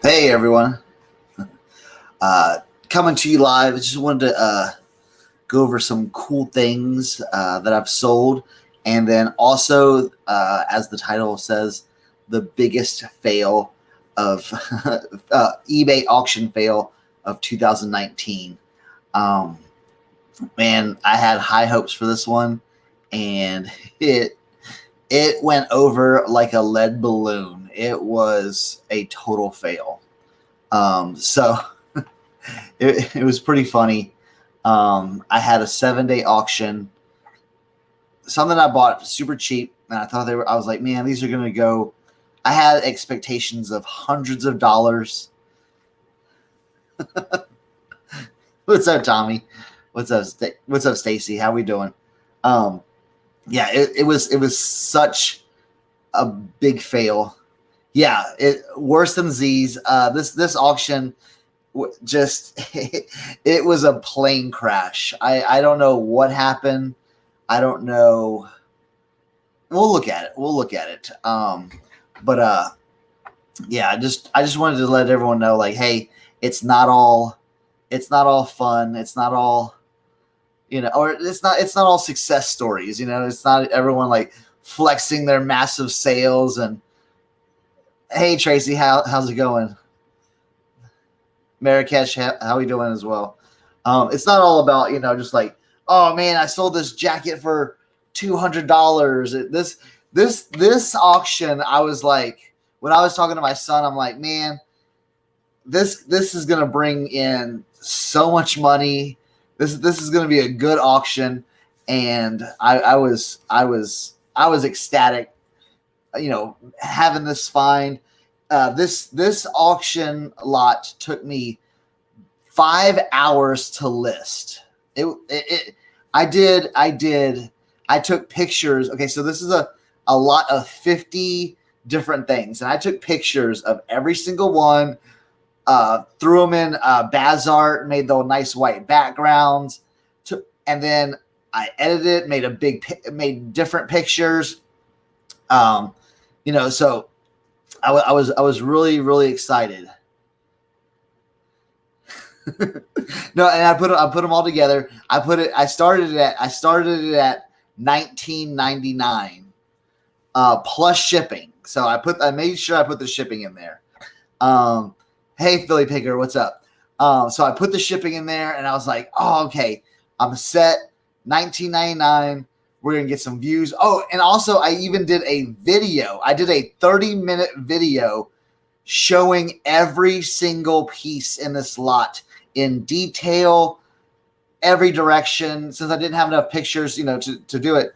Hey everyone, coming to you live. I just wanted to go over some cool things that I've sold, and then also, as the title says, the biggest fail of eBay auction fail of 2019. Um, Man, I had high hopes for this one, and it went over like a lead balloon. It was a total fail. So it was pretty funny. I had a 7-day auction, something I bought super cheap, and I thought I was like, man, these are going to go. I had expectations of hundreds of dollars. What's up, Tommy? What's up, Stacy? How we doing? Yeah, it was such a big fail. Yeah, worse than Z's. This auction just it was a plane crash. I don't know what happened. I don't know. We'll look at it. But yeah, I just wanted to let everyone know, like, hey, it's not all fun. It's not all, or it's not all success stories. It's not everyone like flexing their massive sales. And hey, Tracy, how's it going? Marrakesh, how are we doing as well? It's not all about, just like, oh man, I sold this jacket for $200. This auction, I was like, when I was talking to my son, I'm like, man, this is gonna bring in so much money. This is gonna be a good auction, and I was ecstatic, having this find. This auction lot took me 5 hours to list. I took pictures. Okay, so this is a lot of 50 different things, and I took pictures of every single one, threw them in Bazart, made the nice white backgrounds, and then I edited it, made different pictures. So I was really, really excited. No, and I put them all together. I started it at $19.99 plus shipping. So I made sure I put the shipping in there. Hey Philly Picker, what's up? So I put the shipping in there, and I was like, oh, okay, I'm set. $19.99. We're gonna get some views. Oh, and also I even did a video. I did a 30-minute video showing every single piece in this lot in detail, every direction. Since I didn't have enough pictures, to do it.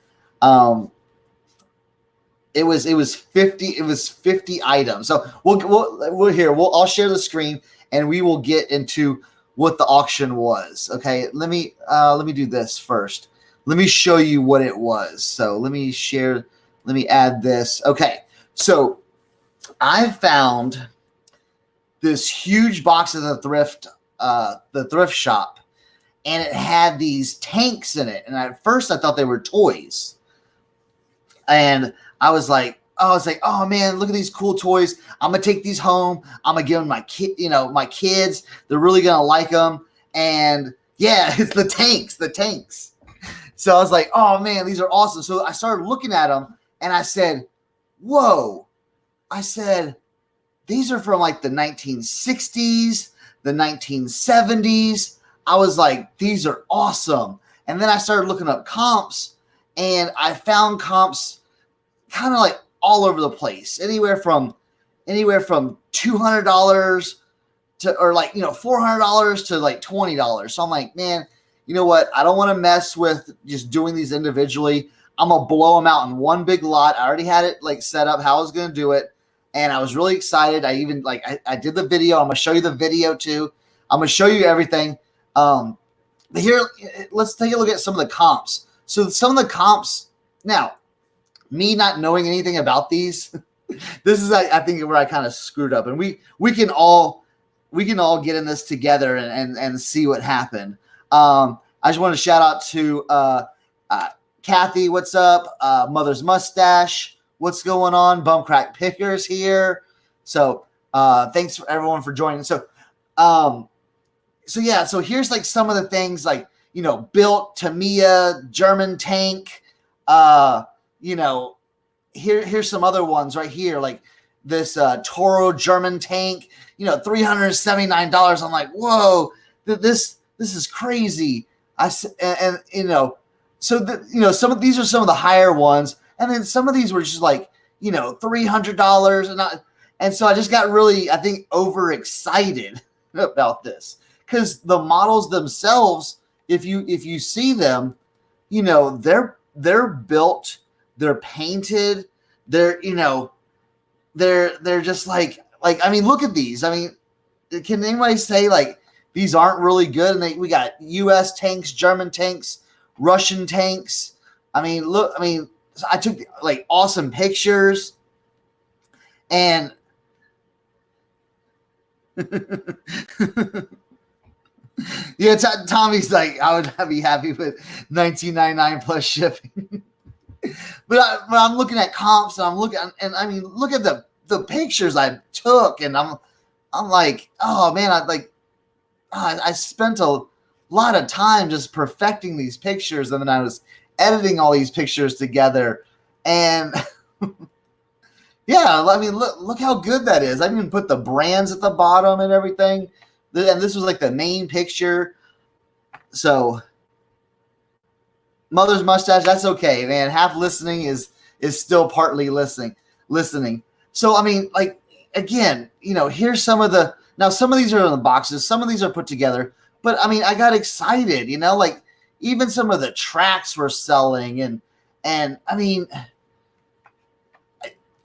It was 50 items. So I'll share the screen, and we will get into what the auction was. Okay, let me do this first. Let me show you what it was. So let me add this. Okay, so I found this huge box of the thrift shop, and it had these tanks in it. And at first I thought they were toys. And I was like, oh man, look at these cool toys. I'm gonna take these home. I'm gonna give them my kids. They're really gonna like them. And yeah, it's the tanks. So I was like, oh man, these are awesome. So I started looking at them, and I said, whoa. I said, these are from like the 1960s, the 1970s. I was like, these are awesome. And then I started looking up comps, and I found comps kind of like all over the place, anywhere from $200 to, or like, $400 to like $20. So I'm like, man, you know what? I don't want to mess with just doing these individually. I'm going to blow them out in one big lot. I already had it like set up how I was going to do it. And I was really excited. I even I did the video. I'm going to show you the video too. I'm going to show you everything. But here, let's take a look at some of the comps. So some of the comps, now, me not knowing anything about these, this is, I think, where I kind of screwed up. And we can all get in this together and see what happened. I just want to shout out to Kathy, what's up? Mother's Mustache, what's going on? Bumcrack Pickers here. So Thanks for everyone for joining. So yeah, so here's like some of the things like, built Tamiya German tank. Here's some other ones right here, like this Toro German tank, $379. I'm like, whoa, this is crazy. Some of these are some of the higher ones, and then some of these were just like, $300, and so I just got really, I think, overexcited about this, because the models themselves, if you see them, they're built, they're painted, they're just like I mean, look at these. I mean, can anybody say like these aren't really good? And we got U.S. tanks, German tanks, Russian tanks. I mean, look. I mean, I took like awesome pictures, and yeah, Tommy's like, I would be happy with $19.99 plus shipping. But I'm looking at comps, and I'm looking, and I mean, look at the pictures I took, and I'm like, oh man, I spent a lot of time just perfecting these pictures, and then I was editing all these pictures together, and yeah, I mean, look how good that is. I even put the brands at the bottom and everything, and this was like the main picture. So mother's mustache, that's okay, man. Half listening is still partly listening. So I mean, like, again, here's some of the, now some of these are in the boxes, some of these are put together, but I mean, I got excited, like even some of the tracks were selling, and I mean,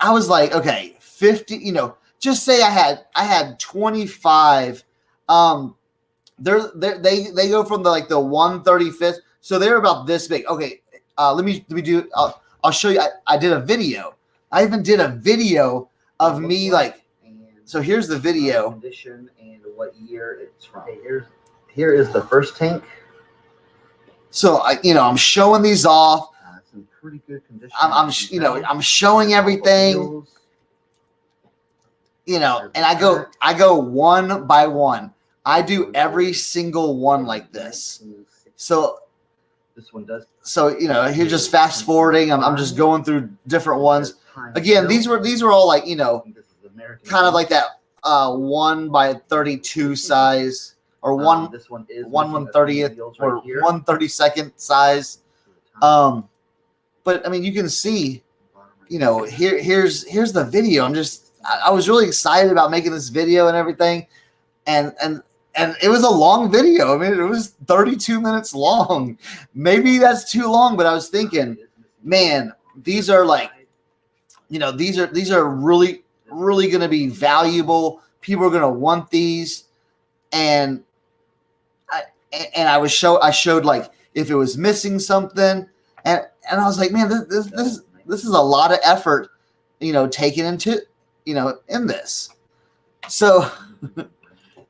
I was like, okay, 50, just say I had 25. They go from the 135th. So they're about this big. Okay, let me do. I'll show you. I did a video. I even did a video of me like. So here's the video. Condition and what year it's from. Okay, here is the first tank. So I'm showing these off. It's in pretty good condition. I'm showing everything. And I go one by one. I do every single one like this. So. This one does. So here, just fast forwarding. I'm just going through different ones. Again, these were all like kind of like that 1/32 size, or this one is 1/30th or 1/32 size. But I mean, you can see, here's the video. I was really excited about making this video and everything, and it was a long video. I mean, it was 32 minutes long. Maybe that's too long, but I was thinking, man, these are like, these are really, really going to be valuable. People are going to want these. And I showed like if it was missing something, and I was like, man, this is a lot of effort, taken into, in this.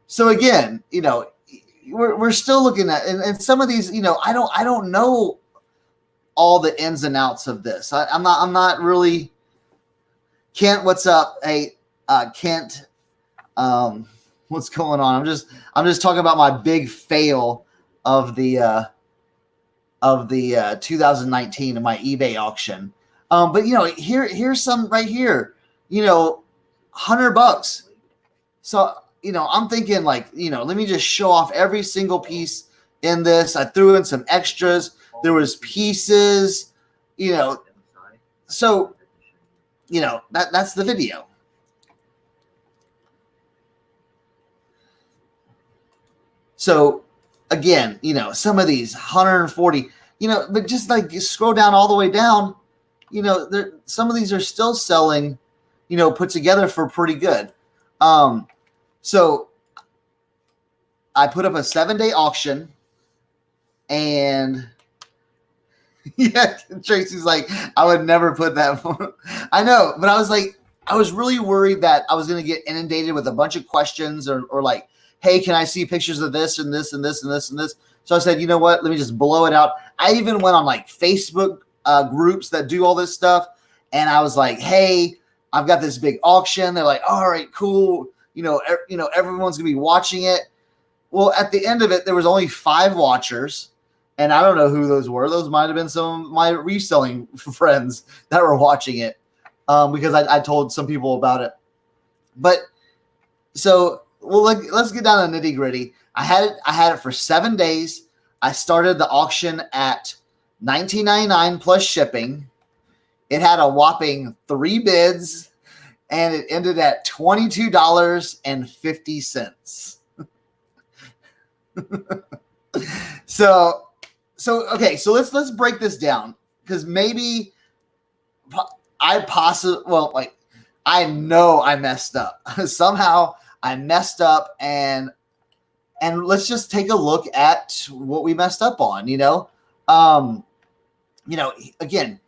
So again, we're still looking at, and some of these, I don't know all the ins and outs of this. I'm not really. Kent, what's up? Hey, Kent, what's going on? I'm just talking about my big fail of the 2019 in my eBay auction. But here's some right here. $100. So. I'm thinking like, let me just show off every single piece in this. I threw in some extras. There was pieces, so, that's the video. So again, some of these 140, but just like you scroll down all the way down, some of these are still selling, put together for pretty good. So I put up a 7-day auction, and yeah, Tracy's like, I would never put that. I know, but I was like, I was really worried that I was going to get inundated with a bunch of questions or like, hey, can I see pictures of this and this and this and this and this? So I said, you know what? Let me just blow it out. I even went on like Facebook groups that do all this stuff, and I was like, hey, I've got this big auction. They're like, all right, cool. Everyone's gonna be watching it. Well, at the end of it, there was only 5 watchers, and I don't know who those were. Those might have been some of my reselling friends that were watching it, because I told some people about it. But so, well, let's get down to nitty gritty. I had it for 7 days. I started the auction at $19.99 plus shipping. It had a whopping 3 bids, and it ended at $22.50. So okay, so let's break this down, because maybe I know I messed up. Somehow I messed up, and let's just take a look at what we messed up on, again,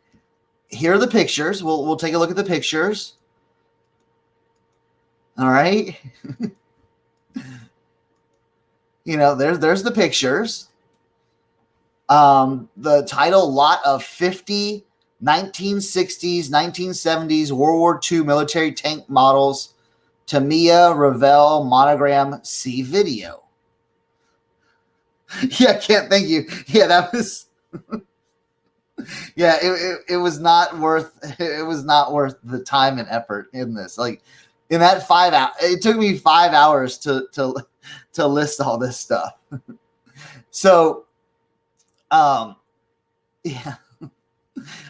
here are the pictures. We'll take a look at the pictures. All right. There's the pictures. The title, lot of 50 1960s, 1970s World War II military tank models, Tamiya, Revell, monogram, see video. Yeah, can't thank you. Yeah, that was yeah, it was not worth the time and effort in this. Like, in that 5 hours, it took me 5 hours to list all this stuff. So, yeah,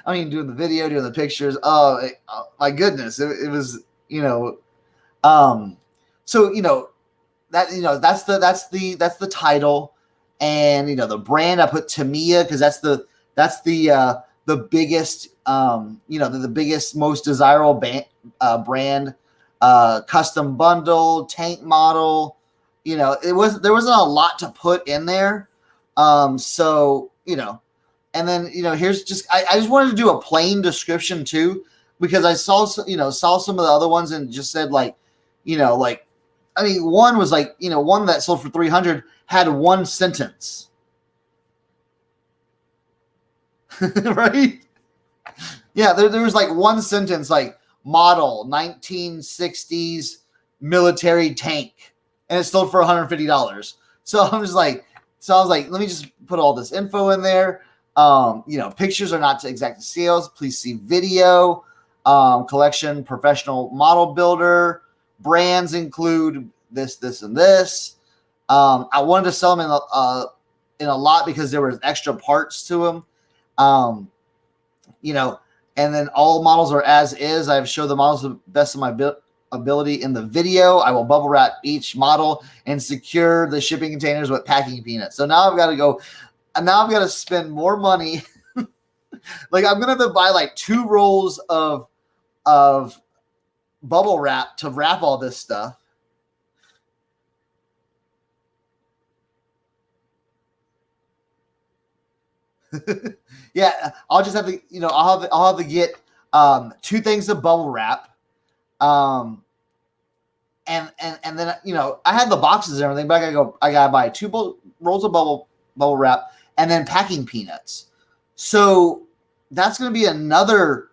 I mean, doing the video, doing the pictures. Oh, my goodness, it was, so that's the title, and the brand I put Tamiya, because that's the biggest, the biggest, most desirable brand. Custom bundle, tank model. There wasn't a lot to put in there. So, and then, here's just, I just wanted to do a plain description too, because I saw some of the other ones and just said one was one that sold for 300 had one sentence. Right? Yeah. There was one sentence, model 1960s military tank, and it sold for $150. So I was like, let me just put all this info in there. Pictures are not to exact sales. Please see video. Collection, professional model builder. Brands include this, and this. I wanted to sell them in a lot because there were extra parts to them. And then all models are as is. I've showed the models to the best of my ability in the video. I will bubble wrap each model and secure the shipping containers with packing peanuts. So now I've got to go, and now I've got to spend more money. I'm gonna have to buy 2 rolls of bubble wrap to wrap all this stuff. Yeah, I'll just have to, I'll have to get 2 things of bubble wrap. And then I had the boxes and everything, but I gotta buy 2 rolls of bubble wrap and then packing peanuts. So that's gonna be another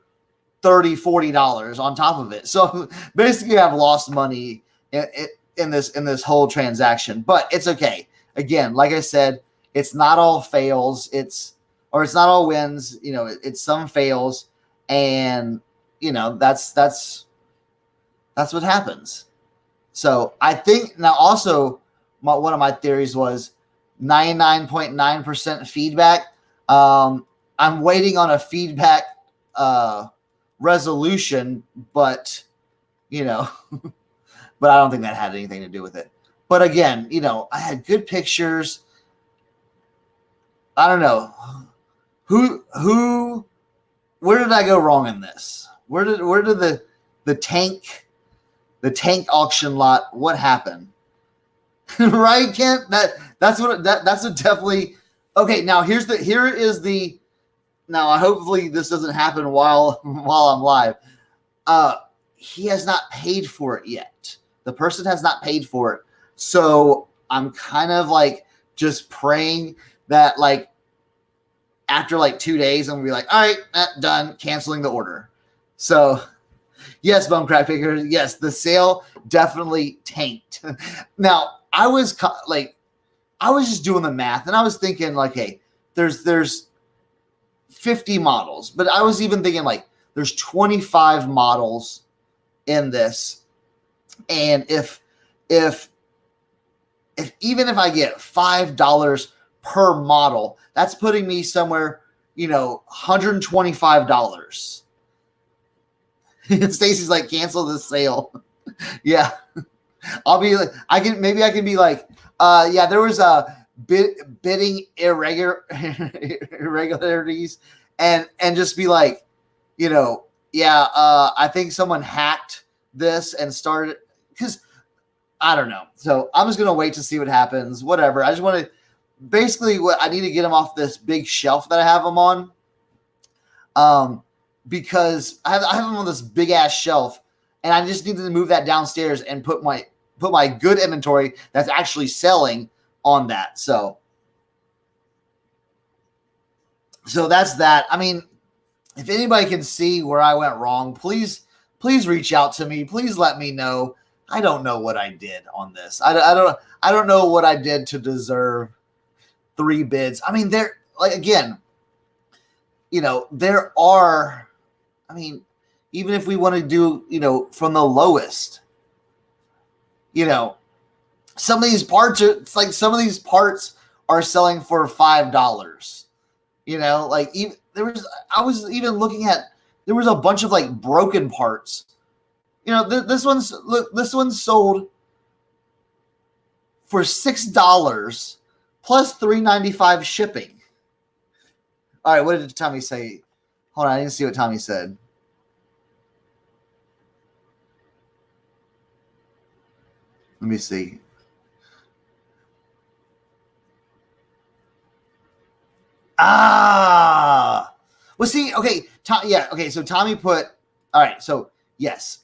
$30-$40 on top of it. So basically, I've lost money in this whole transaction, but it's okay. Again, like I said, it's not all fails. It's not all wins. It's some fails, and that's what happens. So I think now also one of my theories was 99.9% feedback. I'm waiting on a feedback resolution, but but I don't think that had anything to do with it. But again, I had good pictures. I don't know where did I go wrong in this? Where did the tank auction lot, what happened? Right, Kent? That's what definitely. Okay, now now hopefully this doesn't happen while I'm live. He has not paid for it yet. The person has not paid for it. So I'm kind of just praying that after 2 days, I'm gonna be all right, done, canceling the order. So Yes, bum crack picker. Yes, the sale definitely tanked. Now, I was just doing the math, and I was thinking like, hey, there's 50 models, but I was even thinking like there's 25 models in this, and if even if I get $5 per model, that's putting me somewhere, $125. Stacy's like, cancel the sale. Yeah. I'll be like, I can be like, yeah, there was a bidding irregularities and just be like, yeah, I think someone hacked this and started, because I don't know. So I'm just gonna wait to see what happens. Whatever. I just want to basically what I need to get them off this big shelf that I have them on. Because I have them on this big ass shelf, and I just need to move that downstairs and put my good inventory that's actually selling on that. So that's that. I mean, if anybody can see where I went wrong, please reach out to me. Please let me know. I don't know what I did on this. I don't know what I did to deserve 3 bids. I mean, there, like, again, there are, I mean, even if we want to do, from the lowest, some of these parts are, it's like some of these parts are selling for $5. Like, even I was even looking at, there was a bunch of like broken parts. This one's sold for $6 plus $3.95 shipping. All right, what did Tommy say? Hold on, I didn't see what Tommy said. Let me see. Well, see, okay, so Tommy put, all right, so yes.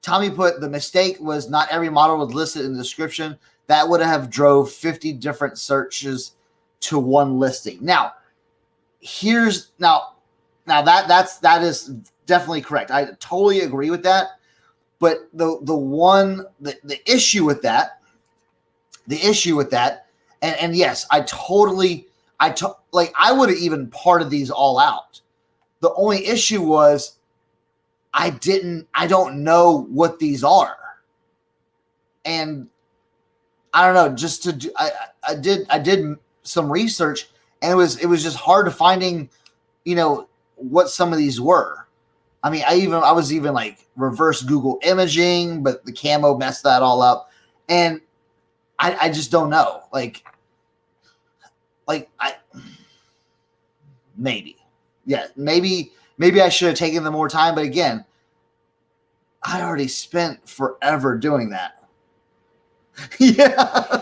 Tommy put, the mistake was not every model was listed in the description. That would have drove 50 different searches to one listing. Now, that is definitely correct. I totally agree with that. But the issue with that, and yes, I would have even parted these all out. The only issue was I don't know what these are. And I don't know, just to do, I did some research, and it was just hard to finding, what some of these were. I mean, I was even like reverse Google imaging, but the camo messed that all up. And I just don't know. Maybe I should have taken the more time, but again, I already spent forever doing that. Yeah.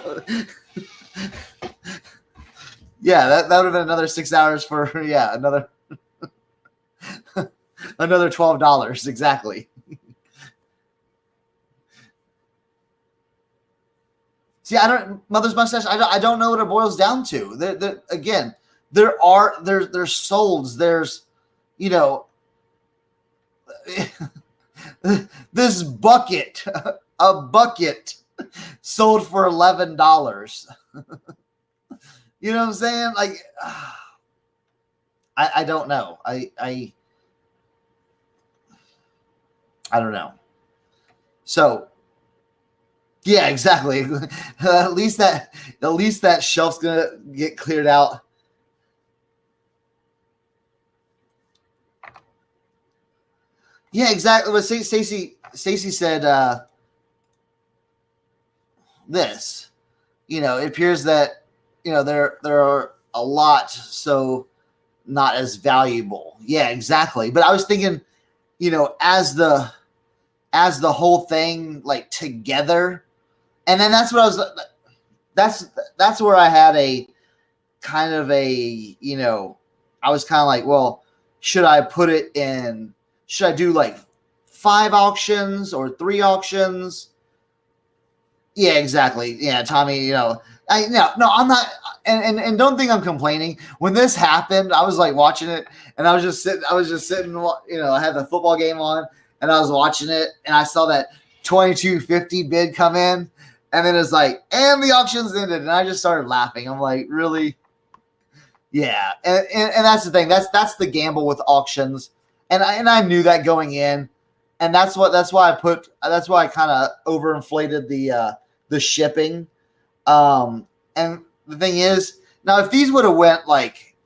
Yeah, that would have been another 6 hours for, another $12. Exactly. See, Mother's Mustache, I don't know what it boils down to. Again, there's solds, there's, this bucket, a bucket sold for $11. You know what I'm saying? Like, I don't know. I don't know. So, yeah, exactly. At least that shelf's gonna get cleared out. Yeah, exactly. But Stacy said this. It appears that there are a lot, so not as valuable. Yeah, exactly. But I was thinking, as the whole thing, like, together, and then that's what I was. That's where I had a kind of a, I was kind of like, well, should I put it in? Should I do like 5 auctions or 3 auctions? Yeah, exactly. Yeah, Tommy, no, I'm not, and don't think I'm complaining. When this happened, I was like watching it, and I was just sitting, I had the football game on, and I was watching it, and I saw that 2250 bid come in, and then it's like, and the auction's ended, and I just started laughing. I'm like, really? Yeah, and that's the thing. That's the gamble with auctions, and I knew that going in, and that's why I kind of overinflated the shipping. And the thing is, now if these would have went like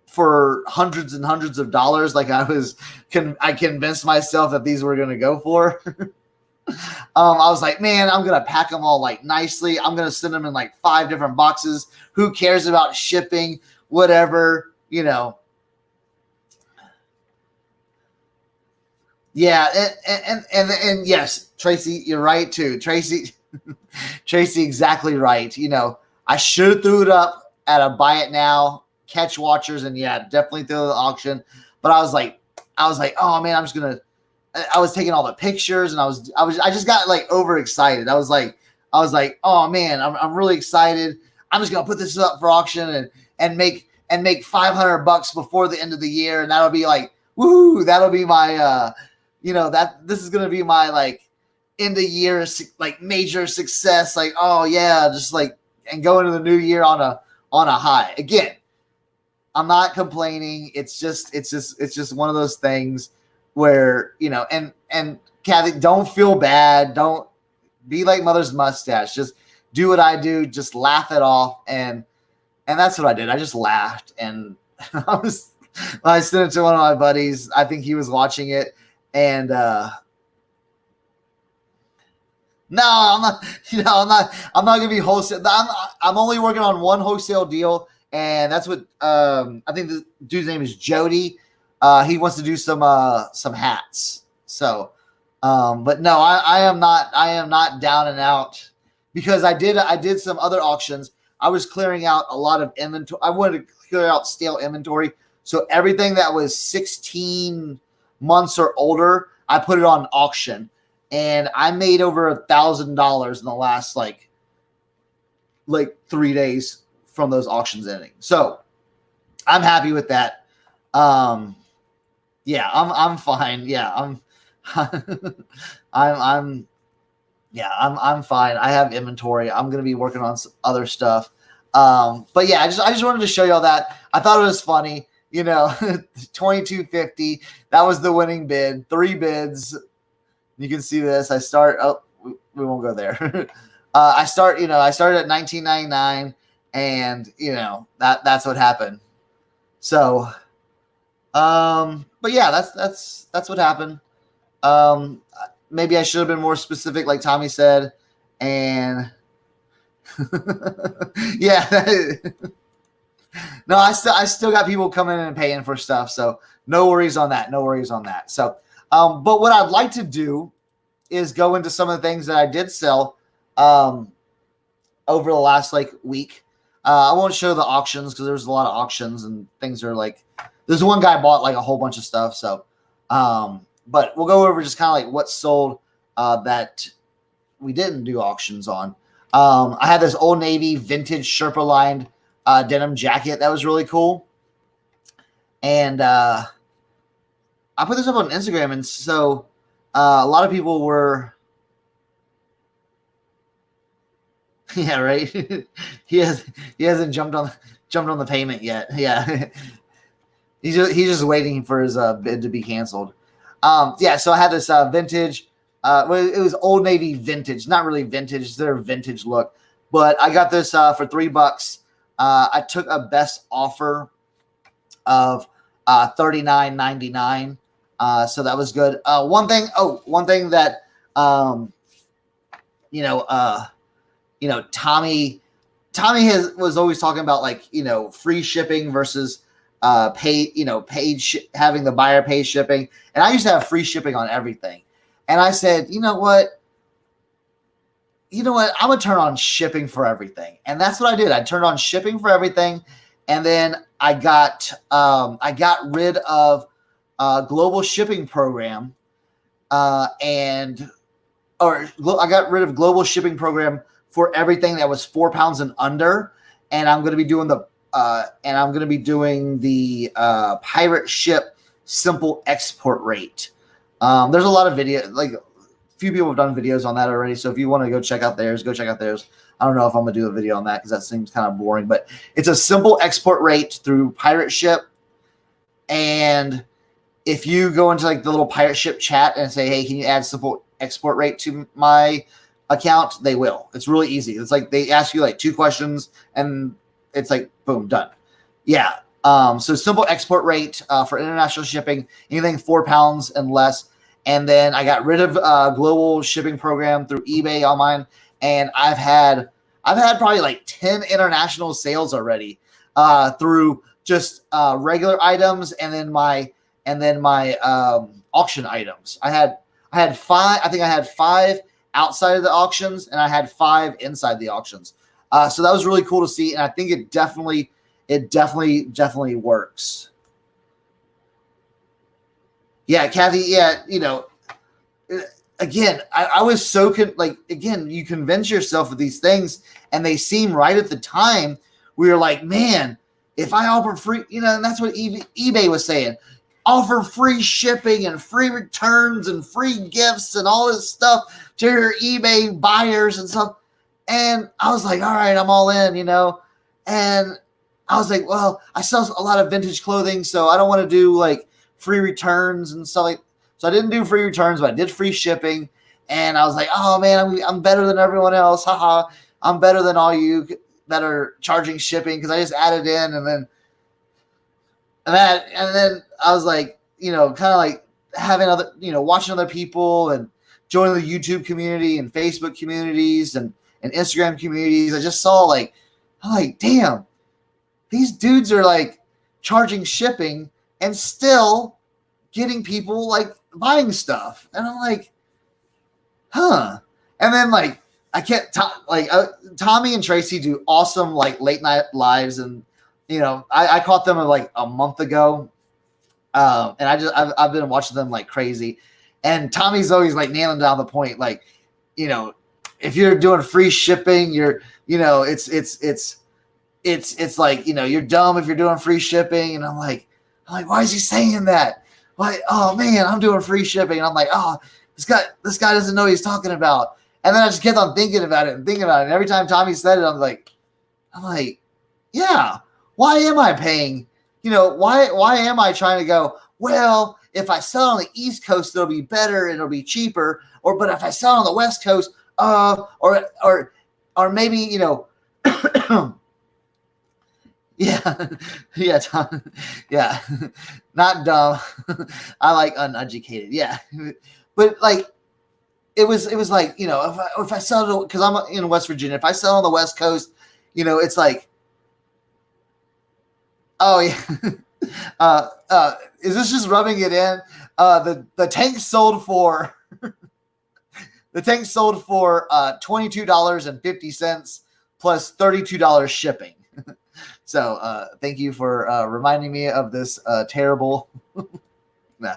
for hundreds and hundreds of dollars, like I convinced myself that these were going to go for. I was like, man, I'm gonna pack them all like nicely. I'm gonna send them in like 5 different boxes. Who cares about shipping? Whatever, you know. Yeah, and yes, Tracy, you're right too. Tracy, exactly right. You know, I should have threw it up at a buy it now, catch watchers, and yeah, definitely throw the auction. But I was like, oh man, I was taking all the pictures, and I just got like overexcited. I was like, oh man, I'm really excited. I'm just gonna put this up for auction and make $500 before the end of the year, and that'll be like, woohoo! That'll be my, this is gonna be my like end of year like major success. Like, oh yeah, just like and go into the new year on a high. Again, I'm not complaining. It's just one of those things where, and Kathy, don't feel bad. Don't be like Mother's mustache. Just do what I do. Just laugh it off. And that's what I did. I just laughed. And I sent it to one of my buddies. I think he was watching it. And, no, I'm not, I'm not going to be wholesale. I'm only working on one wholesale deal. And that's what, I think the dude's name is Jody. He wants to do some hats. So, but no, I am not down and out, because I did some other auctions. I was clearing out a lot of inventory. I wanted to clear out stale inventory. So everything that was 16 months or older, I put it on auction, and I made over $1,000 in the last like 3 days from those auctions ending. So I'm happy with that. Yeah, I'm fine. Yeah, I'm fine. I have inventory. I'm gonna be working on some other stuff. But yeah, I just wanted to show y'all that. I thought it was funny. 2250. That was the winning bid. 3 bids. You can see this. I start. Oh, we won't go there. I started at 1999, and that's what happened. So, but yeah, that's what happened. Maybe I should have been more specific, like Tommy said, and yeah. No, I still got people coming in and paying for stuff, so no worries on that. So, but what I'd like to do is go into some of the things that I did sell over the last week. I won't show the auctions because there's a lot of auctions and things are like. There's one guy bought a whole bunch of stuff, so. But we'll go over just kind of what sold that we didn't do auctions on. I had this Old Navy vintage Sherpa lined denim jacket that was really cool, and I put this up on Instagram, and so a lot of people were, yeah, right. he hasn't jumped on the payment yet. Yeah, he's just waiting for his bid to be canceled. Yeah, so I had this vintage. It was Old Navy vintage, not really vintage. It's their vintage look, but I got this for $3. I took a best offer of $39.99, so that was good. One thing that Tommy was always talking about, free shipping versus having the buyer pay shipping. And I used to have free shipping on everything. And I said, you know what? I'm going to turn on shipping for everything. And that's what I did. I turned on shipping for everything. And then I got rid of global shipping program. I got rid of global shipping program for everything that was 4 pounds and under. And I'm going to be doing the pirate ship simple export rate. There's a lot of video, like a few people have done videos on that already. So if you want to go check out theirs, go check out theirs. I don't know if I'm gonna do a video on that because that seems kind of boring, but it's a simple export rate through pirate ship. And if you go into like the little pirate ship chat and say, hey, can you add simple export rate to my account, they will. It's really easy. It's like they ask you like 2 questions and it's like boom, done. Yeah. So simple export rate for international shipping, anything 4 pounds and less. And then I got rid of global shipping program through eBay on mine, and I've had probably like 10 international sales already through just regular items and then my auction items. I had 5. I think I had 5 outside of the auctions, and I had 5 inside the auctions. So that was really cool to see, and I think it definitely works. Yeah, Kathy. Yeah, again, I was so again, you convince yourself of these things, and they seem right at the time. We were like, man, if I offer free, and that's what eBay was saying. Offer free shipping and free returns and free gifts and all this stuff to your eBay buyers and stuff. And I was like, all right, I'm all in, And I was like, well, I sell a lot of vintage clothing, so I don't want to do like free returns and stuff like. So I didn't do free returns, but I did free shipping. And I was like, oh man, I'm better than everyone else. Haha, I'm better than all you that are charging shipping because I just added in and then I was like, kind of like having other, watching other people and joining the YouTube community and Facebook communities and Instagram communities. I just saw I'm like, damn, these dudes are like charging shipping and still getting people like buying stuff. And I'm like, huh. And then like, I can't Tommy and Tracy do awesome like late night lives, and I caught them like a month ago, and I've been watching them like crazy, and Tommy's always like nailing down the point, like if you're doing free shipping, you're it's like you're dumb if you're doing free shipping, and I'm like why is he saying that? Why? Oh man, I'm doing free shipping, and I'm like, oh, this guy doesn't know what he's talking about. And then I just kept on thinking about it. And every time Tommy said it, I'm like, yeah, why am I paying? Why am I trying to go, well, if I sell on the East Coast, it'll be better, it'll be cheaper. But if I sell on the West Coast, or maybe, yeah, Tom, yeah, not dumb. I like uneducated. Yeah. But like, it was like, if I sell it, because I'm in West Virginia, if I sell on the West Coast, it's like, oh yeah, is this just rubbing it in? The tank sold for $22.50 plus $32 shipping. So thank you for reminding me of this terrible. Nah.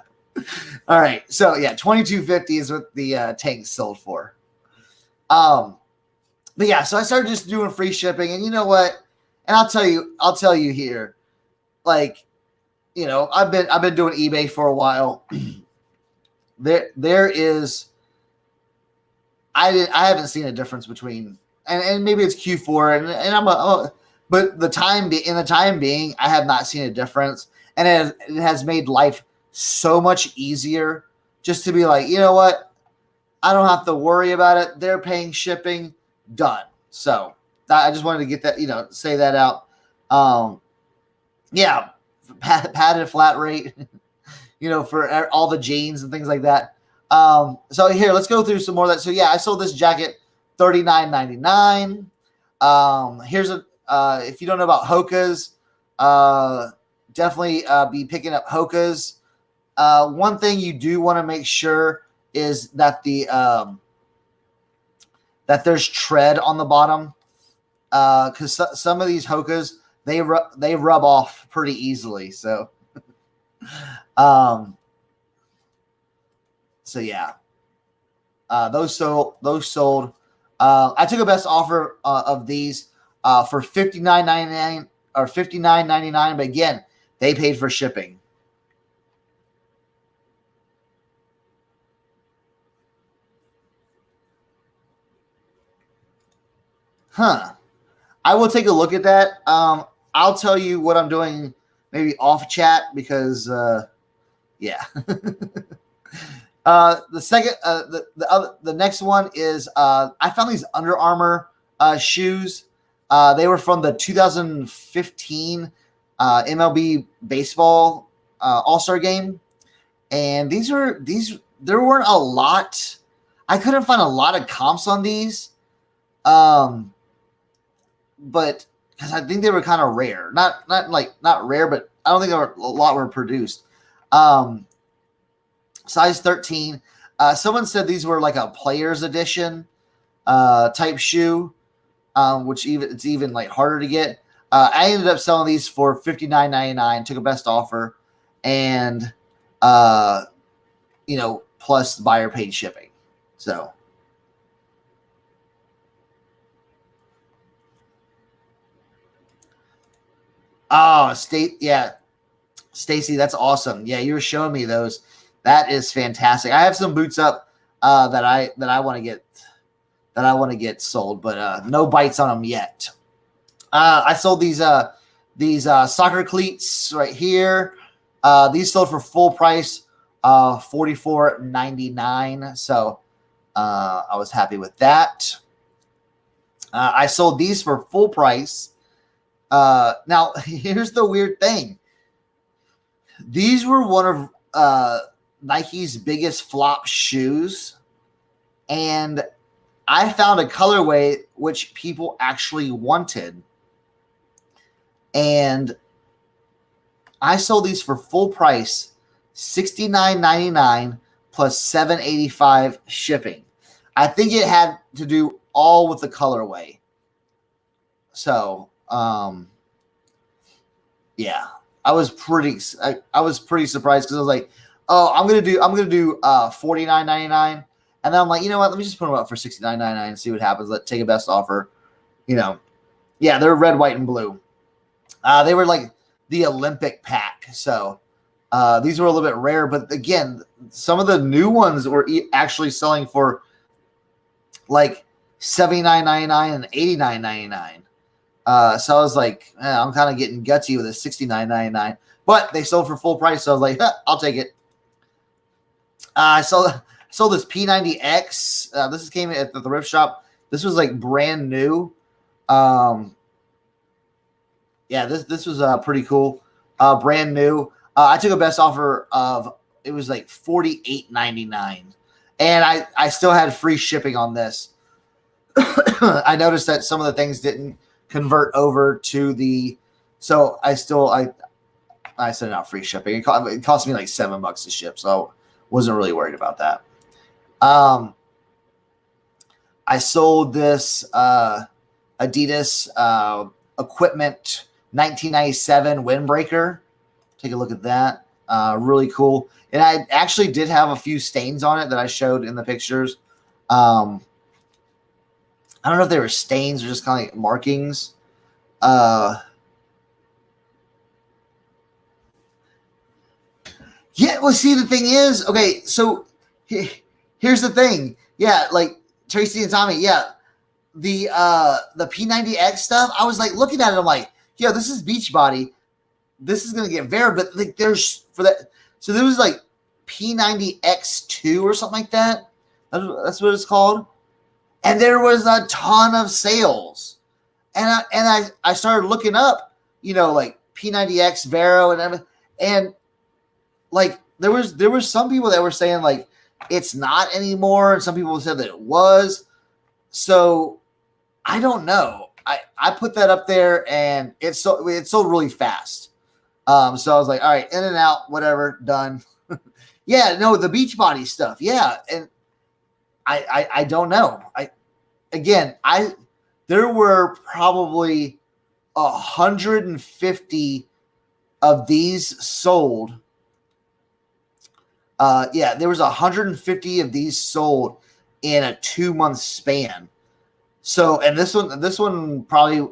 All right, so yeah, $22.50 is what the tank sold for. But yeah, so I started just doing free shipping, and you know what? And I'll tell you here, like, I've been doing eBay for a while. There is, I haven't seen a difference between, and maybe it's Q4, and but the time being, I have not seen a difference, and it has made life so much easier just to be like, you know what? I don't have to worry about it. They're paying shipping, done. So I just wanted to get that, say that out. Yeah, padded flat rate, for all the jeans and things like that. So here, let's go through some more of that. So yeah, I sold this jacket $39.99. Here's if you don't know about Hoka's, definitely be picking up Hoka's. One thing you do want to make sure is that that there's tread on the bottom, because some of these Hoka's they rub off pretty easily. So, so yeah, those sold. I took a best offer of these for $59.99 or $59.99, but again, they paid for shipping. Huh. I will take a look at that. I'll tell you what I'm doing maybe off chat because yeah. The second, the next one is I found these Under Armour shoes. They were from the 2015 MLB baseball All-Star game, and there weren't a lot. I couldn't find a lot of comps on these, but because I think they were kind of rare, not rare, but I don't think a lot were produced. Size 13. Someone said these were like a player's edition type shoe, which it's even like harder to get. I ended up selling these for $59.99. Took a best offer, and plus the buyer paid shipping. So. Oh, Stacy, that's awesome. Yeah, you were showing me those. That is fantastic. I have some boots up that I want to get sold, but no bites on them yet. I sold these soccer cleats right here. These sold for full price, $44.99. So I was happy with that. I sold these for full price. Now here's the weird thing. These were one of Nike's biggest flop shoes, and I found a colorway which people actually wanted, and I sold these for full price, $69.99 plus $7.85 shipping. I think it had to do all with the colorway. So, yeah, I was pretty surprised because I was like, oh, I'm gonna do $49.99, and then I'm like, you know what? Let me just put them up for $69.99 and see what happens. Take a best offer. Yeah, they're red, white, and blue. They were like the Olympic pack, so these were a little bit rare. But again, some of the new ones were actually selling for like $79.99 and $89.99. So I was like, I'm kind of getting gutsy with a $69.99, but they sold for full price, so I was like, I'll take it. I sold this P90X. This came at the thrift shop. This was like brand new. Yeah, this was pretty cool. Brand new. I took a best offer of, it was like $48.99, and I still had free shipping on this. I noticed that some of the things didn't convert over to the, so I sent out free shipping. It cost me like $7 to ship, so wasn't really worried about that. I sold this Adidas equipment 1997 windbreaker. Take a look at that. Really cool. And I actually did have a few stains on it that I showed in the pictures. I don't know if they were stains or just kind of like markings. Yeah, well, see, the thing is, okay, so here's the thing. Yeah, like Tracy and Tommy, yeah, the P90X stuff, I was like looking at it, I'm like, yeah, this is Beachbody. This is gonna get very, but like there's for that. So there was like P90X2 or something like that. That's what it's called. And there was a ton of sales. And I started looking up, like P90X, Vero, and everything. And like there was some people that were saying like it's not anymore, and some people said that it was. So I don't know. I put that up there, and it sold really fast. So I was like, all right, in and out, whatever, done. Yeah, no, the Beachbody stuff. Yeah, and I don't know. There were probably 150 of these sold. There was 150 of these sold in a 2-month span. So, and this one probably,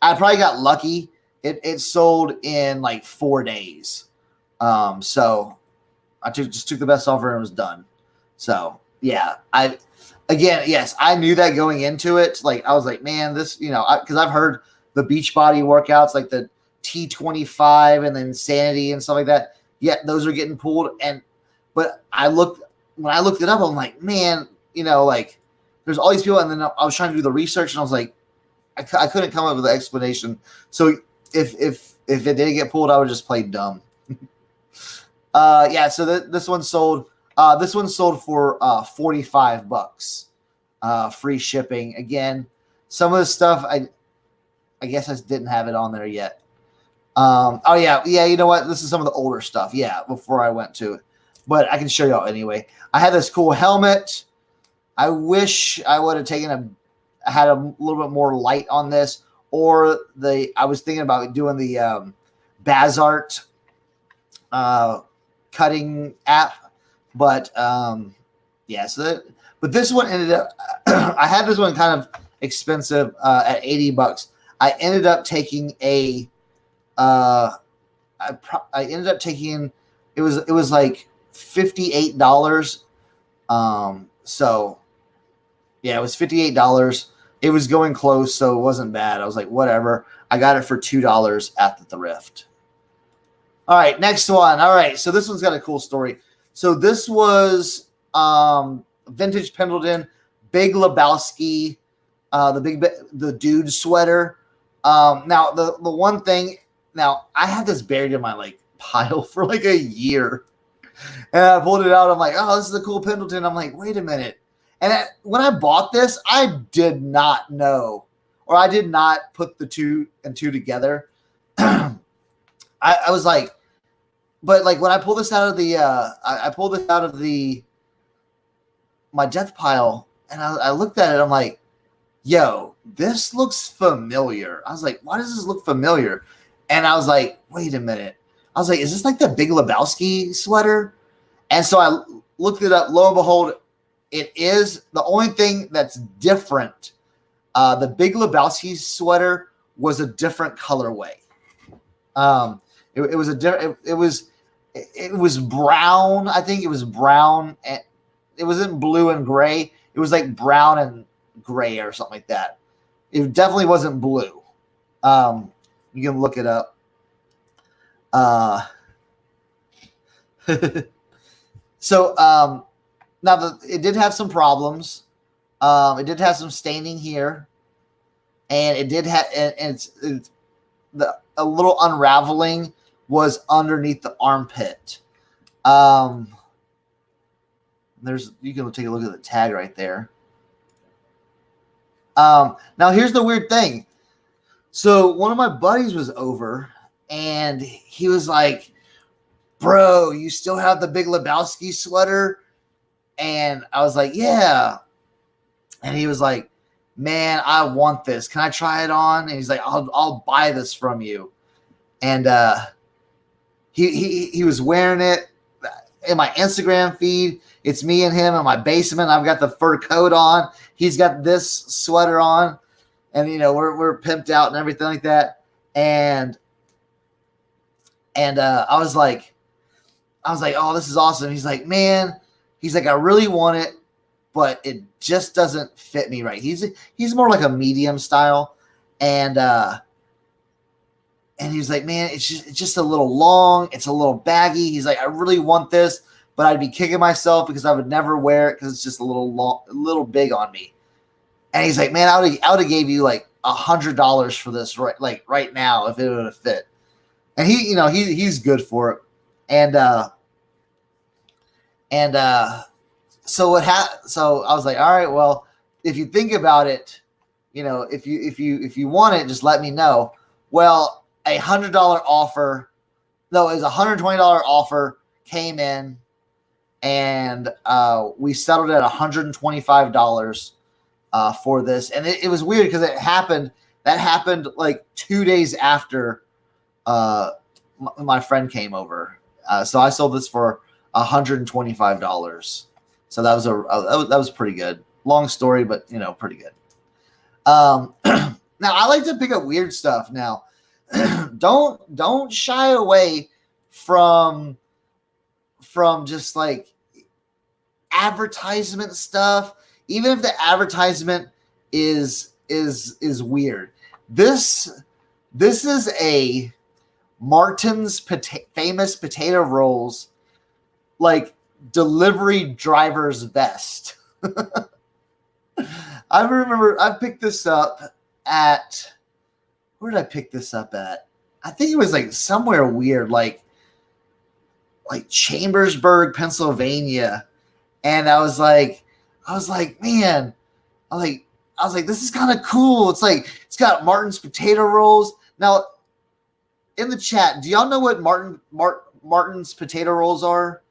I probably got lucky. It sold in like 4 days. So I just took the best offer and it was done. So yeah, Again, yes, I knew that going into it. Like I was like, man, this, because I've heard the Beachbody workouts, like the T25 and the Insanity and stuff like that. Yeah, those are getting pulled. But when I looked it up, I'm like, man, like there's all these people. And then I was trying to do the research, and I was like, I couldn't come up with an explanation. So if it didn't get pulled, I would just play dumb. Yeah. So this one sold. This one sold for $45, free shipping. Again, some of the stuff I guess I didn't have it on there yet. Oh yeah. You know what? This is some of the older stuff. Yeah, before I went to it, but I can show y'all anyway. I had this cool helmet. I wish I would have had a little bit more light on this, or I was thinking about doing the Bazart cutting app, but yeah. But this one ended up. I had this one kind of expensive at $80. I ended up taking a. I ended up taking. It was like $58. So yeah, it was $58. It was going close, so it wasn't bad. I was like, whatever. I got it for $2 at the thrift. All right, next one. All right, so this one's got a cool story. So this was vintage Pendleton, Big Lebowski, the dude sweater. Now the one thing. Now I had this buried in my pile for like a year, and I pulled it out. I'm like, oh, this is a cool Pendleton. I'm like, wait a minute. And when I bought this, I did not know, or I did not put the two and two together. I was like, but when I pulled this out of I pulled this out of my death pile, and I looked at it. I'm like, yo, this looks familiar. I was like, why does this look familiar? And I was like, wait a minute. I was like, is this like the Big Lebowski sweater? And so I looked it up. Lo and behold, it is. The only thing that's different, the Big Lebowski sweater was a different colorway. It was brown. I think it was brown, and it wasn't blue and gray. It was like brown and gray or something like that. It definitely wasn't blue. You can look it up. So now it did have some problems. It did have some staining here, and it did have, and a little unraveling was underneath the armpit. You can take a look at the tag right there. Now here's the weird thing. So one of my buddies was over, and he was like, bro, you still have the Big Lebowski sweater? And I was like, yeah. And he was like, man, I want this. Can I try it on? And he's like, I'll buy this from you. And he was wearing it in my Instagram feed. It's me and him in my basement. I've got the fur coat on. He's got this sweater on. And we're pimped out and everything like that. And I was like, oh, this is awesome. He's like, man, I really want it, but it just doesn't fit me right. He's more like a medium style, and he was like, man, it's just a little long. It's a little baggy. He's like, I really want this, but I'd be kicking myself because I would never wear it because it's just a little long, a little big on me. And he's like, man, I would have gave you like $100 for this right now if it would have fit. And he's good for it. And so so I was like, all right, well, if you think about it, if you want it, just let me know. Well, a $100 offer, no, it was a $120 offer came in, and we settled at $125 for this. And it was weird because that happened like 2 days after my friend came over. So I sold this for $125. So that was pretty good. Long story, but pretty good. Now I like to pick up weird stuff. Now, don't shy away from just like advertisement stuff. even if the advertisement is weird, this is a Martin's famous potato rolls, like delivery driver's vest. I remember I picked this up at, where did I pick this up at? I think it was like somewhere weird, like Chambersburg, Pennsylvania. And I was like, man, I was like, this is kind of cool. It's like, it's got Martin's potato rolls. Now, in the chat, do y'all know what Martin's potato rolls are?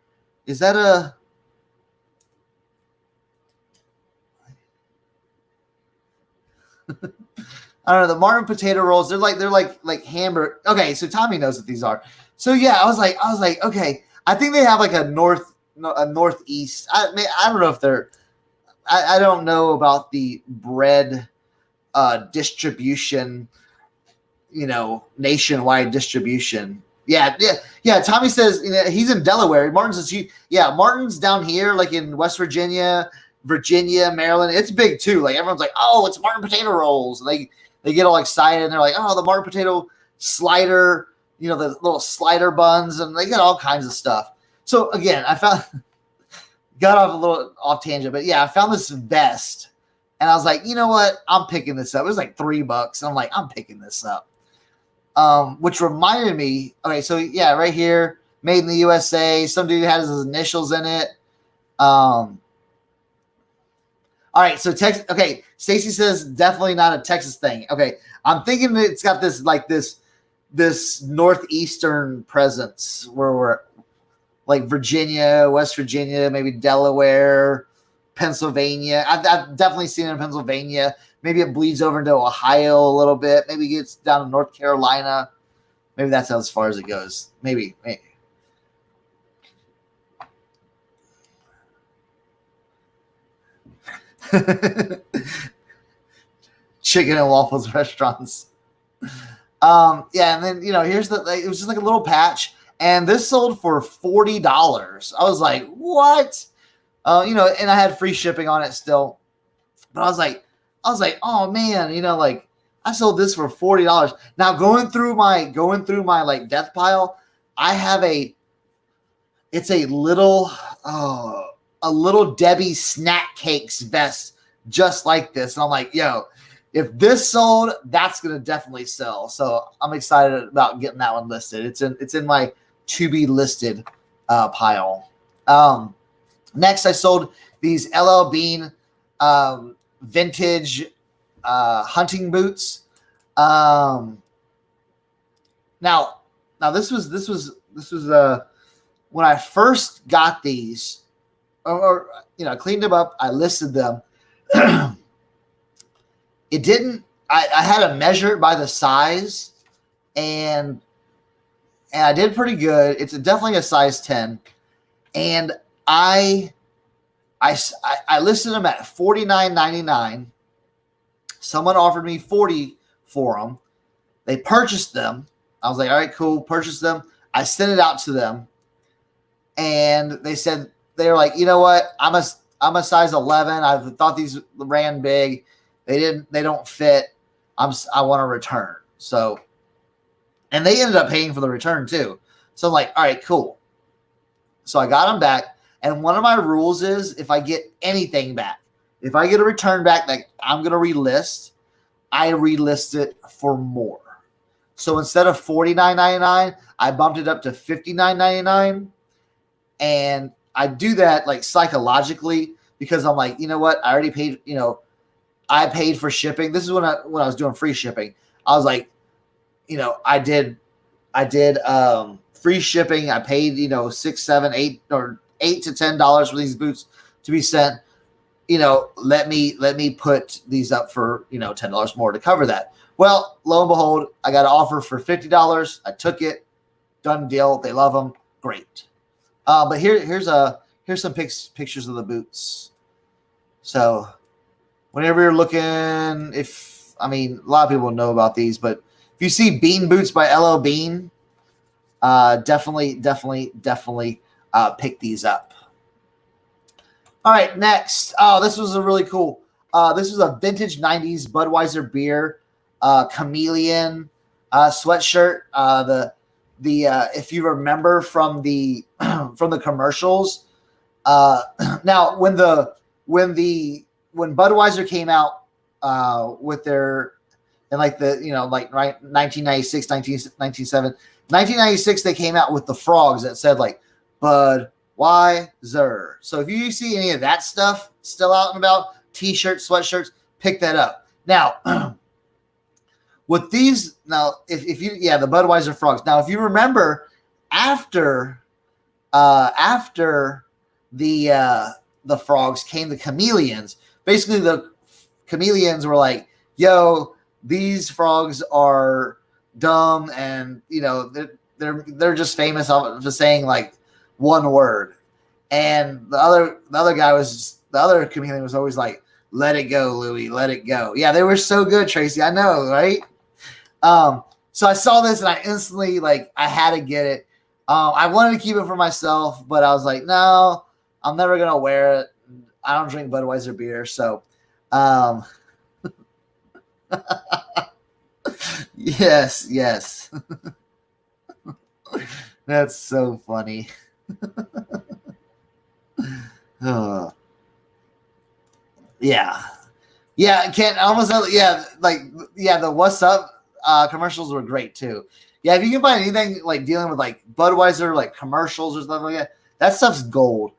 Is that a... I don't know, the Martin potato rolls, they're like hamburger. Okay, so Tommy knows what these are. So yeah, I was like, okay, I think they have like a northeast. I don't know if they're, I don't know about the bread distribution, nationwide distribution. Yeah. Tommy says he's in Delaware. Martin's Martin's down here, like in West Virginia, Maryland. It's big too. Like everyone's like, oh, it's Martin potato rolls. And they get all excited and they're like, oh, the Martin potato slider, the little slider buns, and they got all kinds of stuff. So again, I got off a little off tangent, but yeah, I found this vest and I was like, you know what? I'm picking this up. It was like $3. And I'm like, I'm picking this up. Which reminded me, okay, so yeah, right here, made in the USA. Some dude has his initials in it. All right, so Texas. Okay, Stacy says definitely not a Texas thing. Okay, I'm thinking that it's got this northeastern presence where we're like Virginia, West Virginia, maybe Delaware, Pennsylvania. I've definitely seen it in Pennsylvania. Maybe it bleeds over into Ohio a little bit. Maybe it gets down to North Carolina. Maybe that's as far as it goes. Maybe. Chicken and waffles restaurants. And then here's it was just like a little patch, and this sold for $40. I was like, what? And I had free shipping on it still, but I was like, oh man, I sold this for $40. Now going through my like death pile, I have it's a little Debbie snack cakes vest just like this. And I'm like, yo, if this sold, that's gonna definitely sell. So I'm excited about getting that one listed. It's in my to be listed pile. Next, I sold these LL Bean vintage hunting boots. Now this was when I first got these, or cleaned them up, I listed them. It didn't. I had to measure it by the size, and I did pretty good. It's definitely a size 10, and I listed them at $49.99. Someone offered me $40 for them. They purchased them. I was like, all right, cool. Purchase them. I sent it out to them, and they said, they were like, you know what? I'm a size 11. I thought these ran big. They don't fit. I want to return. So, and they ended up paying for the return too. So I'm like, all right, cool. So I got them back. And one of my rules is if I get anything back, if I get a return back that I'm going to relist, I relist it for more. So instead of $49.99, I bumped it up to $59.99. And I do that like psychologically because I'm like, you know what? I already paid, I paid for shipping. This is when I was doing free shipping. I was like, I did free shipping. I paid, $6, $7, $8 or $8 to $10 for these boots to be sent. Let me put these up for, $10 more to cover that. Well, lo and behold, I got an offer for $50. I took it. Done deal. They love them. Great. But here's some pictures of the boots. So whenever you're looking, a lot of people know about these, but if you see Bean Boots by LL Bean, definitely pick these up. All right, next. Oh, this was a really cool. This was a vintage '90s Budweiser beer, chameleon sweatshirt. The if you remember from the from the commercials. Now, when Budweiser came out with their and like the like right 1996, 1996 they came out with the frogs that said like Budweiser. So if you see any of that stuff still out and about, t-shirts, sweatshirts, pick that up. Now, with these, now if you the Budweiser frogs. Now, if you remember, after the frogs came the chameleons. Basically, the chameleons were like, "Yo, these frogs are dumb, and they're just famous for saying like one word." And the other guy the other chameleon was always like, "Let it go, Louie, let it go." Yeah, they were so good, Tracy. I know, right? So I saw this and I instantly I had to get it. I wanted to keep it for myself, but I was like, no, I'm never gonna wear it. I don't drink Budweiser beer, so yes. That's so funny. Yeah, Kent. Almost the What's Up commercials were great too. Yeah, if you can find anything like dealing with like Budweiser like commercials or stuff like that stuff's gold.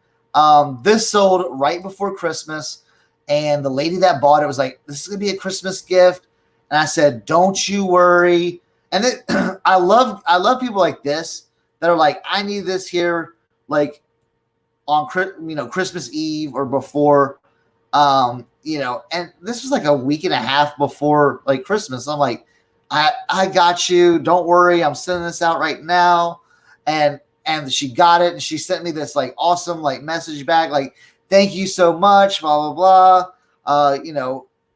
This sold right before Christmas, and the lady that bought it was like, "This is gonna be a Christmas gift," and I said, "Don't you worry." And then I love people like this that are like, "I need this here like on Christmas Eve or before." And this was like a week and a half before like Christmas. I'm like, I got you. Don't worry. I'm sending this out right now. And she got it, and she sent me this like awesome like message back, like, "Thank you so much, blah, blah, blah."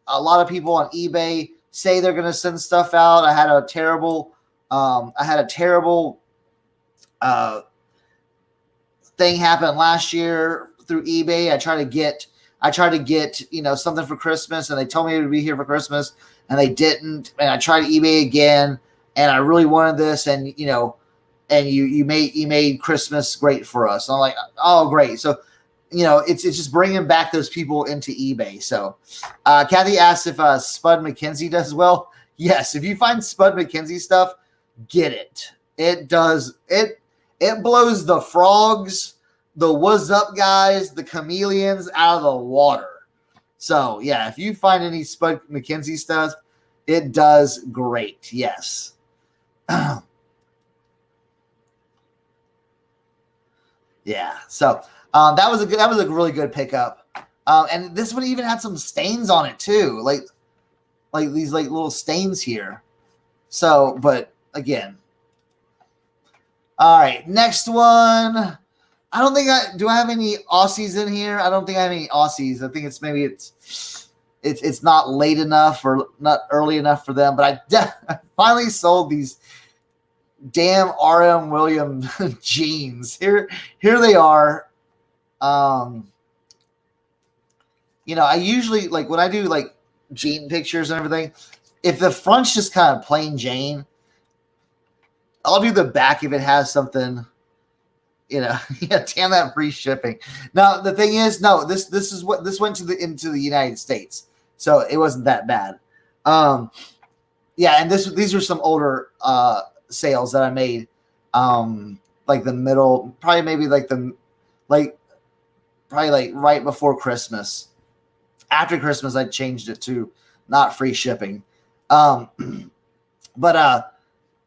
A lot of people on eBay say they're gonna send stuff out. I had a terrible thing happen last year through eBay. I tried to get something for Christmas, and they told me it would be here for Christmas, and they didn't. And I tried eBay again, and I really wanted this, and you made Christmas great for us. And I'm like, oh, great. So, it's just bringing back those people into eBay. So, Kathy asked if Spud McKenzie does well. Yes, if you find Spud McKenzie stuff, get it. It does. It blows the frogs, the What's Up guys, the chameleons out of the water. So, yeah, if you find any Spud McKenzie stuff, it does great. Yes. Yeah. So that was a really good pickup. And this one even had some stains on it too, like these like little stains here. So, but again. All right, next one. I don't think do I have any Aussies in here? I don't think I have any Aussies. I think it's not late enough or not early enough for them. But I finally sold these damn RM Williams jeans. Here they are. I usually like when I do like jean pictures and everything, if the front's just kind of plain Jane, I'll do the back if it has something. Yeah, damn that free shipping. Now the thing is, no, this went into the United States, so it wasn't that bad. And these are some older sales that I made, like the middle, probably right before Christmas. After Christmas, I changed it to not free shipping. But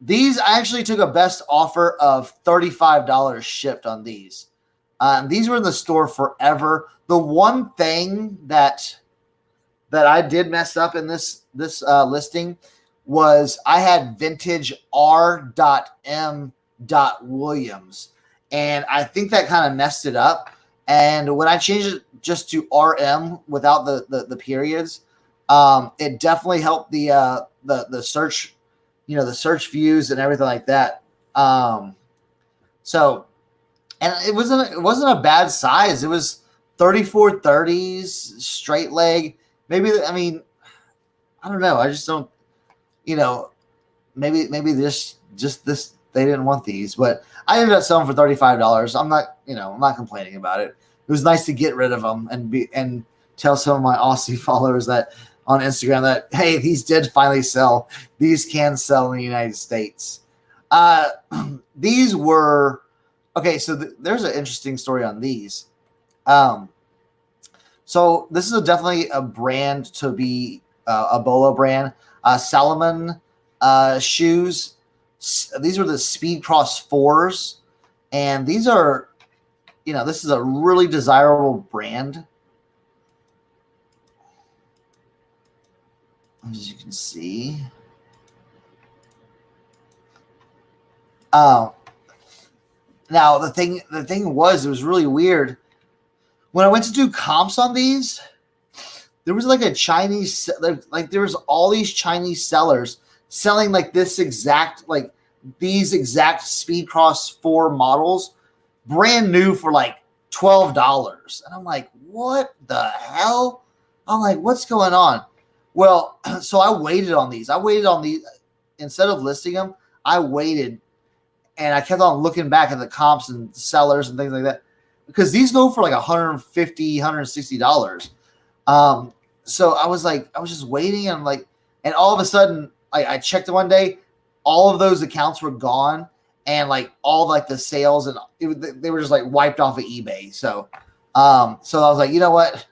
these, I actually took a best offer of $35 shipped on these. These were in the store forever. The one thing that I did mess up in this listing was I had vintage R.M. Williams, and I think that kind of messed it up. And when I changed it just to RM without the periods, it definitely helped the search, the search views and everything like that. So, and it wasn't a bad size. It was 3430s, straight leg. Maybe, I mean, I don't know. I just don't, maybe this, just this, they didn't want these, but I ended up selling for $35. I'm not complaining about it. It was nice to get rid of them and tell some of my Aussie followers that on Instagram that, hey, these did finally sell. These can sell in the United States. These were, okay, so there's an interesting story on these. So this is definitely a brand to be a Bolo brand. Salomon shoes. These are the Speed Cross 4s. And these are, this is a really desirable brand. As you can see. Now the thing was, it was really weird. When I went to do comps on these, there was like a Chinese, there was all these Chinese sellers selling like these exact Speed Cross 4 models, brand new for like $12. And I'm like, what the hell? I'm like, what's going on? Well, so I waited on these. Instead of listing them, I waited, and I kept on looking back at the comps and sellers and things like that, because these go for like $150, $160. So I was just waiting, and and all of a sudden, I checked it one day, all of those accounts were gone, and like all like the sales and they were just like wiped off of eBay. So I was like, you know what?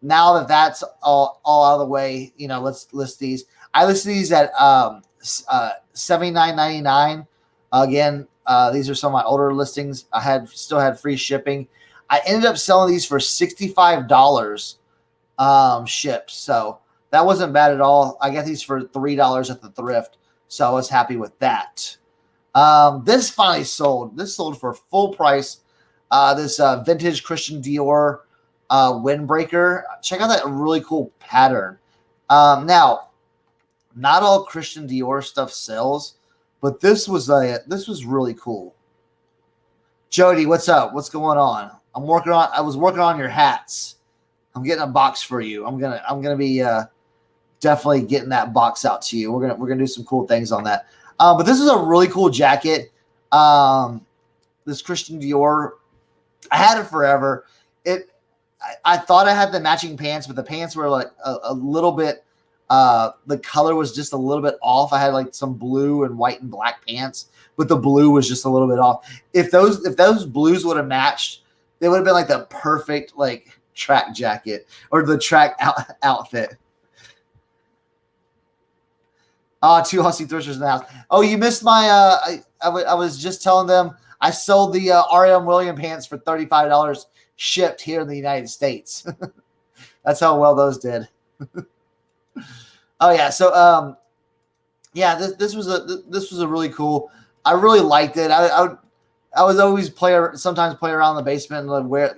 Now that that's all out of the way, let's list these. I listed these at $79.99. Again, these are some of my older listings. I still had free shipping. I ended up selling these for $65 shipped. So that wasn't bad at all. I got these for $3 at the thrift. So I was happy with that. This finally sold. This sold for full price. This vintage Christian Dior windbreaker. Check out that really cool pattern. Now, not all Christian Dior stuff sells, but this was really cool. Jody, what's up? What's going on? I was working on your hats. I'm getting a box for you. I'm gonna be definitely getting that box out to you. We're gonna do some cool things on that. But this is a really cool jacket. This Christian Dior. I had it forever. I thought I had the matching pants, but the pants were like a little bit. The color was just a little bit off. I had like some blue and white and black pants, but the blue was just a little bit off. If those blues would have matched, they would have been like the perfect like track jacket or the track outfit. Two Aussie thrifsters in the house. Oh, you missed my. I was just telling them I sold the R.M. Williams pants for $35 shipped here in the United States. That's how well those did. Oh yeah, so this was a really cool. I really liked it. I was always sometimes play around in the basement and wear,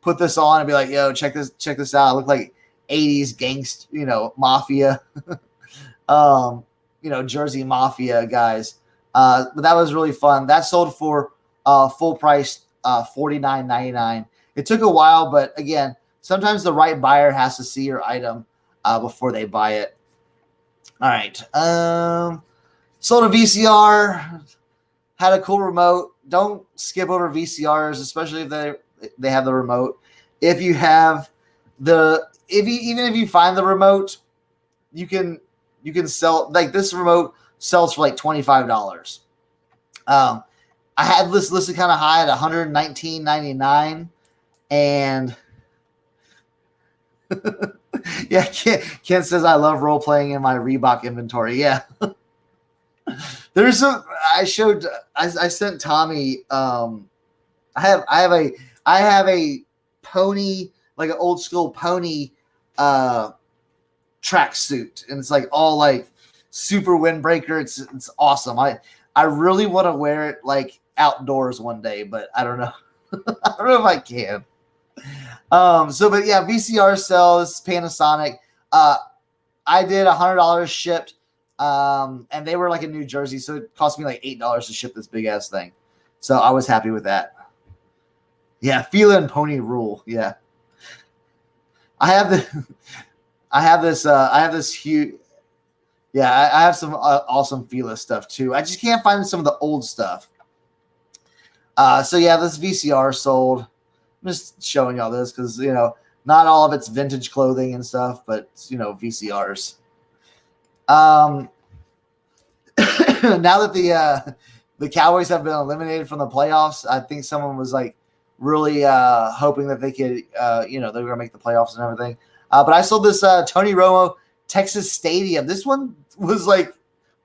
put this on and be like, yo, check this out. I look like 80s gangsta, mafia, Jersey mafia guys. But that was really fun. That sold for full price, $49.99. It took a while, but again, sometimes the right buyer has to see your item before they buy it. All right. Sold a VCR. Had a cool remote. Don't skip over VCRs, especially if they have the remote. If you have even if you find the remote, you can sell, like this remote sells for like $25. I had this listed kind of high at $119.99, and yeah, Ken says I love role playing in my Reebok inventory. Yeah. There's some I sent Tommy. I have a pony, like an old school pony track suit, and it's like all like super windbreaker. It's awesome. I really want to wear it like outdoors one day, but I don't know. I don't know if I can. But yeah, VCR sells Panasonic. I did $100 shipped. And they were like in New Jersey, so it cost me like $8 to ship this big ass thing. So I was happy with that. Yeah, Fila and Pony rule. Yeah. I have the I have this huge. Yeah, I have some awesome Fila stuff too. I just can't find some of the old stuff. So yeah, this VCR sold. I'm just showing y'all this because not all of it's vintage clothing and stuff, but VCRs. Now that the Cowboys have been eliminated from the playoffs, I think someone was like really hoping that they could they were gonna make the playoffs and everything. But I sold this Tony Romo Texas Stadium. This one was like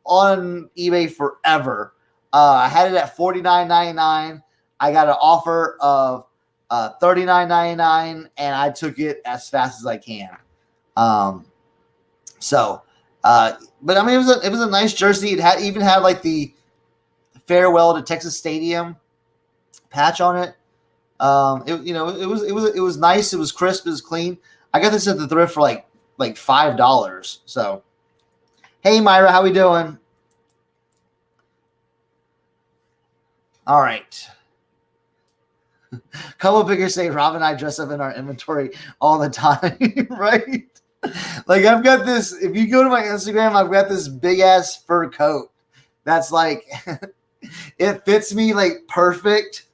on eBay forever. I had it at $49.99. I got an offer of $39.99, and I took it as fast as I can. But I mean, it was a nice jersey. It even had like the farewell to Texas Stadium patch on it. It was nice. It was crisp. It was clean. I got this at the thrift for like $5. So, hey Myra, how we doing? All right. Couple pickers say Rob and I dress up in our inventory all the time, right? Like I've got this. If you go to my Instagram, I've got this big ass fur coat that's like it fits me like perfect,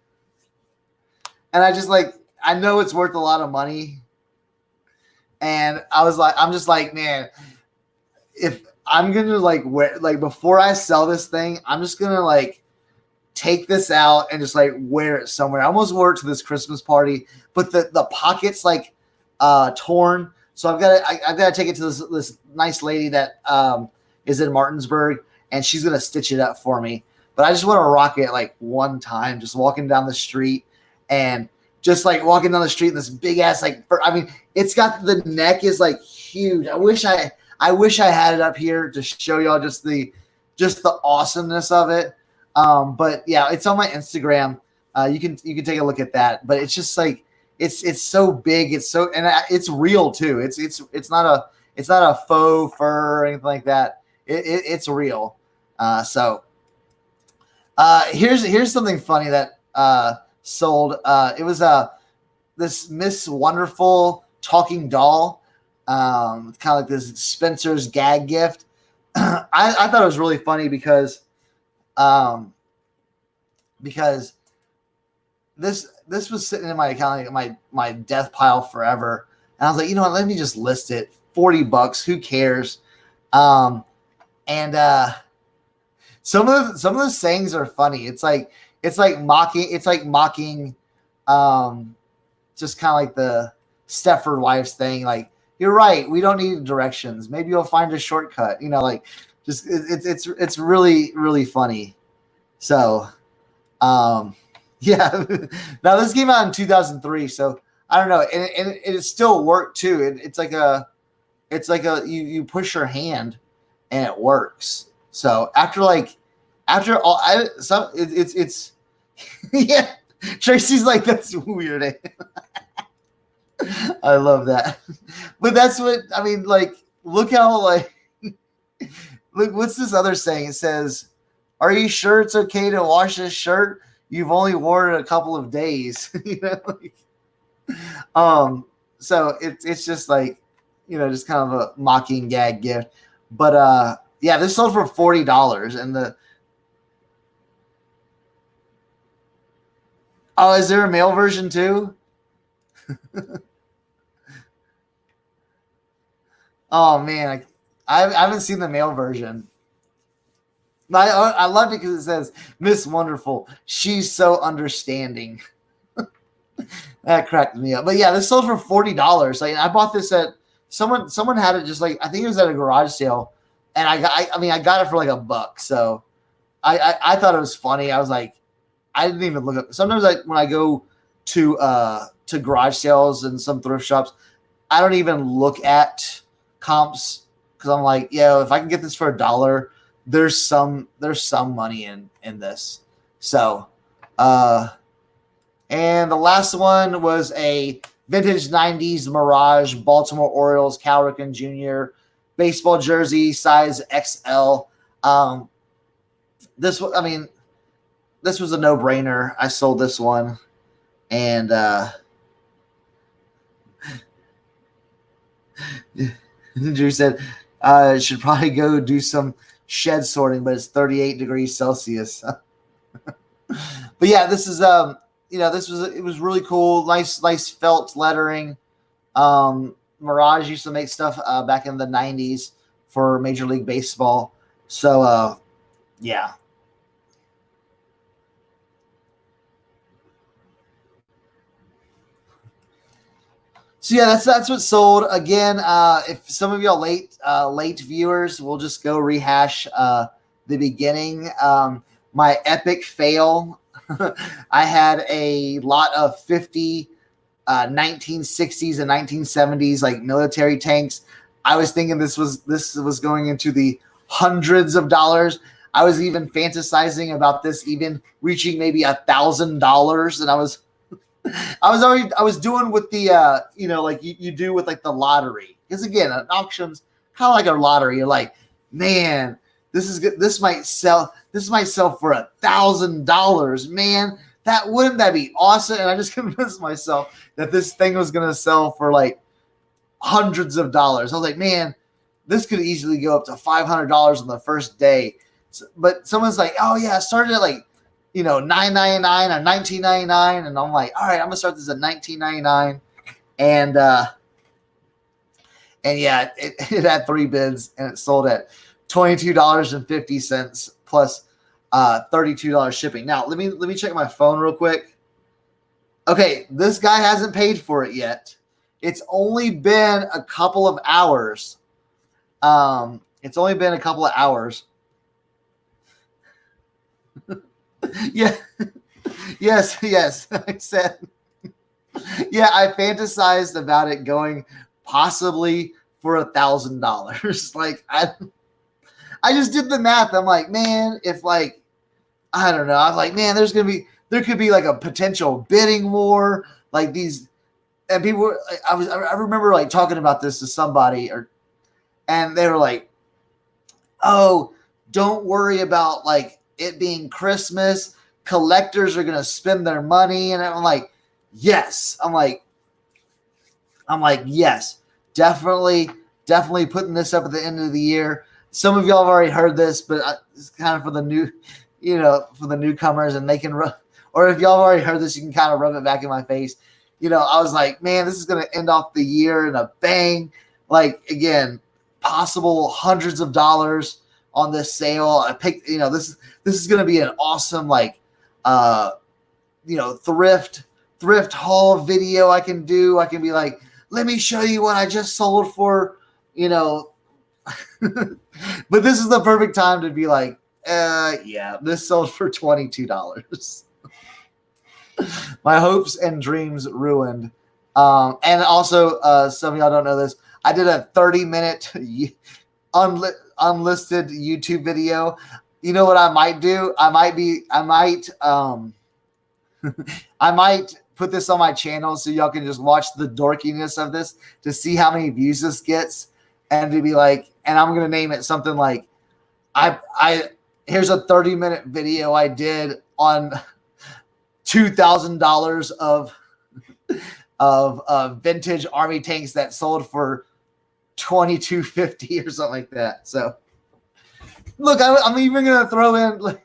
and I know it's worth a lot of money. And I'm just like, man, if I'm gonna wear before I sell this thing, I'm just gonna take this out and just wear it somewhere. I almost wore it to this Christmas party, but the pockets torn. So I've got to take it to this nice lady that is in Martinsburg, and she's gonna stitch it up for me. But I just want to rock it one time, just walking down the street and just walking down the street in this big ass I mean, it's got the neck is huge. I wish I had it up here to show y'all just the awesomeness of it. But yeah, it's on my Instagram. You can take a look at that. But it's just it's so big. It's real too. It's not a faux fur or anything like that. It's real. Here's something funny that sold. It was this Miss Wonderful talking doll, kind of like this Spencer's gag gift. I thought it was really funny because this was sitting in my account, my death pile forever, and I was like, you know what? Let me just list it. $40. Who cares? Some of the sayings are funny. It's like mocking. It's like mocking, just kind of like the Stepford Wives thing. Like, you're right. We don't need directions. Maybe you'll find a shortcut. It's really, really funny. So, yeah. Now this came out in 2003, so I don't know, and it still worked too. It's like you push your hand and it works. So after all, it's yeah. Tracy's like, that's weird. I love that, but that's what I mean. Look how look. What's this other saying? It says, "Are you sure it's okay to wash this shirt? You've only worn it a couple of days." So it's just just kind of a mocking gag gift. But yeah, this sold for $40, and is there a male version too? Oh man, I haven't seen the male version. I love it because it says Miss Wonderful. She's so understanding. That cracked me up. But yeah, this sold for $40. I bought this at someone had it just I think it was at a garage sale, and I got it for $1. So I thought it was funny. I was like, I didn't even look up. Sometimes when I go to garage sales and some thrift shops, I don't even look at comps because I'm like, yeah, if I can get this for $1, there's some money in this. So, and the last one was a vintage 90s Mirage Baltimore Orioles Cal Ripken Jr. baseball jersey, size XL. This was a no-brainer. I sold this one. And Drew said should probably go do some shed sorting, but it's 38 degrees Celsius. But yeah, this is it was really cool. Nice felt lettering. Mirage used to make stuff back in the 90s for Major League Baseball. So yeah. So yeah, that's what sold. Again, if some of y'all late viewers, we'll just go rehash the beginning. My epic fail. I had a lot of 1960s and 1970s like military tanks. I was thinking this was going into the hundreds of dollars. I was even fantasizing about this even reaching maybe $1,000, and I was doing with the like you do with like the lottery, because again, an auction's kind of like a lottery. You're like, man, this might sell for $1,000, man. Wouldn't that be awesome? And I just convinced myself that this thing was gonna sell for like hundreds of dollars. I was like, man, this could easily go up to $500 on the first day. But someone's like, oh yeah, it started at like $9.99 or $19.99, and I'm like, all right, I'm gonna start this at $19.99, and yeah, it had 3 bids and it sold at $22.50 plus $32 shipping. Now let me check my phone real quick. Okay, this guy hasn't paid for it yet. It's only been a couple of hours. Yeah. Yes. I said, yeah, I fantasized about it going possibly for $1,000. Like I just did the math. I'm like, man, if like, I don't know. I'm like, man, there could be like a potential bidding war, like these, and people. I remember like talking about this to somebody, and they were like, oh, don't worry about like it being Christmas. Collectors are gonna spend their money, and I'm like, yes. I'm like, yes, definitely putting this up at the end of the year. Some of y'all have already heard this, but it's kind of for the new, for the newcomers, and they can or if y'all have already heard this, you can kind of rub it back in my face. I was like, man, this is gonna end off the year in a bang. Like again, possible hundreds of dollars on this sale. I picked, this is gonna be an awesome like thrift haul video I can do. I can be like, let me show you what I just sold for, but this is the perfect time to be like, yeah, this sold for $22. My hopes and dreams ruined. And also, some of y'all don't know this. I did a 30-minute unlisted YouTube video. You know what I might do? I might put this on my channel so y'all can just watch the dorkiness of this to see how many views this gets, and to be like, and I'm gonna name it something like, here's a 30-minute video I did on $2,000 of vintage army tanks that sold for $22.50 or something like that. So look, I'm even gonna throw in.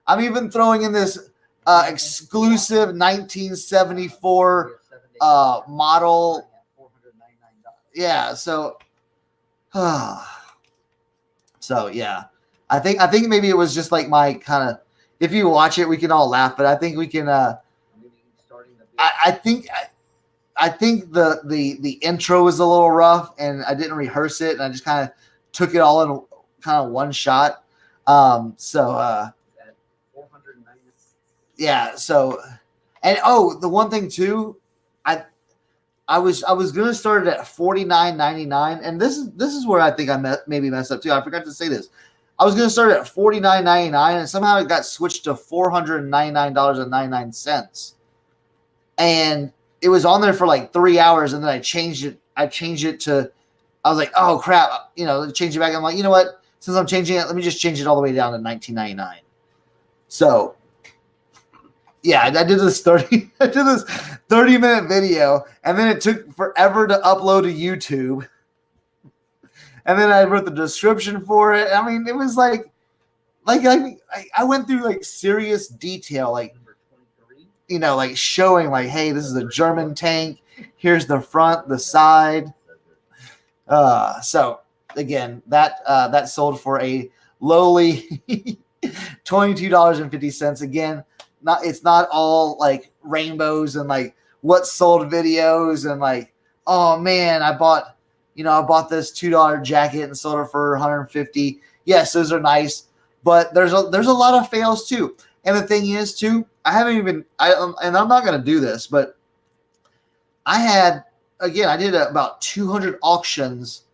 I'm even throwing in this exclusive 1974 model. Yeah. So, so yeah, I think maybe it was just like my kind of. If you watch it, we can all laugh, but I think we can. I think the intro was a little rough, and I didn't rehearse it, and I just kind of took it all in kind of one shot. Yeah. So, and the one thing too, I was gonna start it at $49.99, and this is where I think I maybe messed up too. I forgot to say this. I was gonna start it at $49.99, and somehow it got switched to $499.99, and it was on there for like 3 hours, and then I changed it. I was like, oh crap, change it back. I'm like, you know what? Since I'm changing it, let me just change it all the way down to $19.99. So, yeah, I did this 30-minute video, and then it took forever to upload to YouTube. And then I wrote the description for it. I mean, it was like I went through like serious detail, like, you know, like showing like, hey, this is a German tank. Here's the front, the side. So again, that sold for a lowly $22.50. Again, it's not all like rainbows and like what sold videos and like, oh man, I bought this $2 jacket and sold it for $150. Yes, those are nice, but there's a lot of fails too. And the thing is too, and I'm not going to do this, but I did about 200 auctions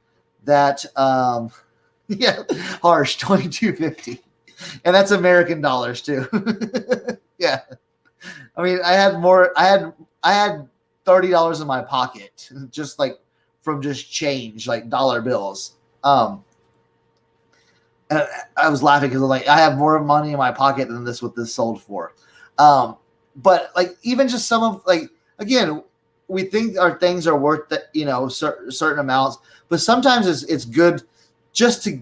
that, yeah, harsh, $22.50. And that's American dollars too. Yeah. I mean, I had $30 in my pocket, just like from just change, like dollar bills. And I was laughing because like I have more money in my pocket than what this sold for. But like even just some of like, again, we think our things are worth that, you know, certain amounts, but sometimes it's good just to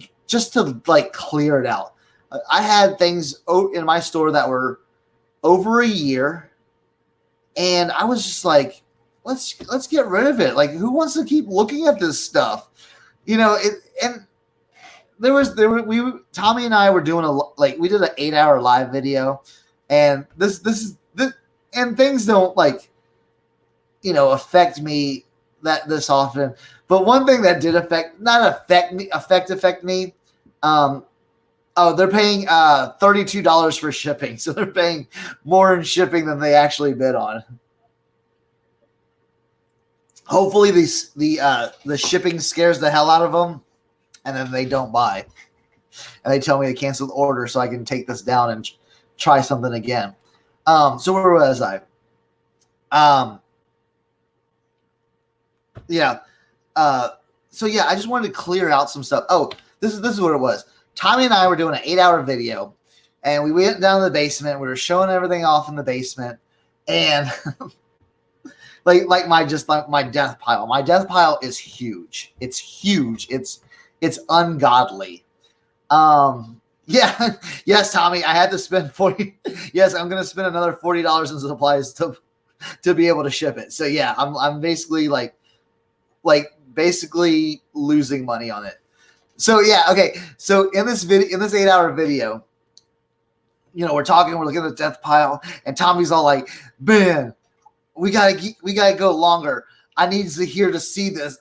like clear it out. I had things in my store that were over a year, and I was just like, let's get rid of it. Like, who wants to keep looking at this stuff? You know, and Tommy and I were doing we did an 8-hour live video, and this and things don't like, you know, affect me this often. But one thing that did affect me, they're paying $32 for shipping. So they're paying more in shipping than they actually bid on. Hopefully the shipping scares the hell out of them, and then they don't buy. And they tell me to cancel the order so I can take this down and try something again. So where was I? Yeah. So yeah, I just wanted to clear out some stuff. Oh, this is what it was. Tommy and I were doing an 8-hour video, and we went down to the basement. We were showing everything off in the basement, and like my death pile. My death pile is huge. It's huge. It's ungodly. Yeah. Yes, Tommy, I had to spend 40. Yes, I'm going to spend another $40 in supplies to be able to ship it. So yeah, I'm basically like basically losing money on it. So yeah, okay. So in this 8-hour video, you know, we're looking at the death pile, and Tommy's all like, "Man, we gotta go longer. I need Zahir to see this.